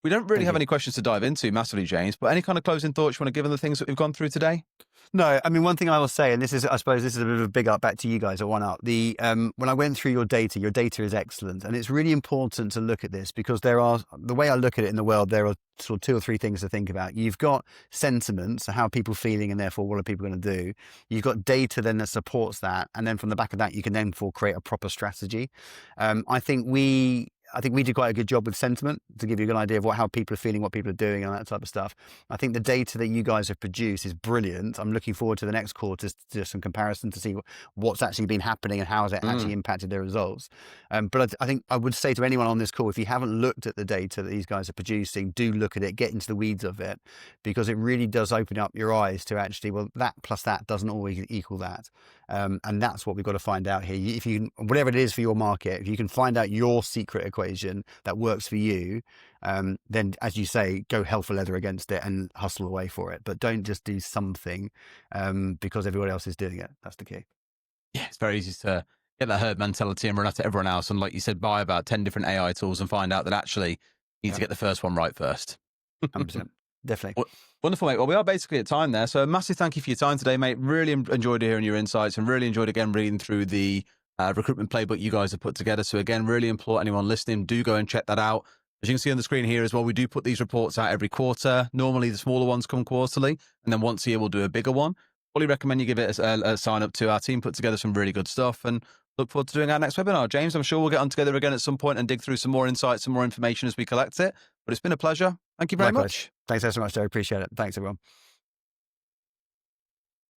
We don't really have any questions to dive into massively, James, but any kind of closing thoughts you want to give on the things that we've gone through today? No, I mean, one thing I will say, and I suppose this is a bit of a big up back to you guys, or one up. When I went through your data is excellent. And it's really important to look at this because the way I look at it in the world, there are sort of 2 or 3 things to think about. You've got sentiment, so how are people feeling, and therefore what are people going to do? You've got data then that supports that. And then from the back of that, you can then create a proper strategy. I think we did quite a good job with sentiment to give you a good idea of how people are feeling, what people are doing, and that type of stuff. I think the data that you guys have produced is brilliant. I'm looking forward to the next quarter to do some comparison to see what's actually been happening and how has it actually impacted their results. But I think I would say to anyone on this call, if you haven't looked at the data that these guys are producing, do look at it, get into the weeds of it, because it really does open up your eyes to actually, well, that plus that doesn't always equal that. And that's what we've got to find out here. If you, whatever it is for your market, if you can find out your secret equation that works for you, then as you say, go hell for leather against it and hustle away for it. But don't just do something because everyone else is doing it. That's the key. Yeah, it's very easy to get that herd mentality and run after everyone else. And like you said, buy about 10 different AI tools and find out that actually you need to get the first one right first. 100%. Definitely. Wonderful, mate. Well, we are basically at time there. So a massive thank you for your time today, mate. Really enjoyed hearing your insights and really enjoyed, again, reading through the recruitment playbook you guys have put together. So again, really implore anyone listening, do go and check that out. As you can see on the screen here as well, we do put these reports out every quarter. Normally, the smaller ones come quarterly, and then once a year, we'll do a bigger one. Fully recommend you give it a sign up to. Our team put together some really good stuff, and look forward to doing our next webinar. James, I'm sure we'll get on together again at some point and dig through some more insights and more information as we collect it. But it's been a pleasure. Thank you very much. Thanks so much, Joe. Appreciate it. Thanks, everyone.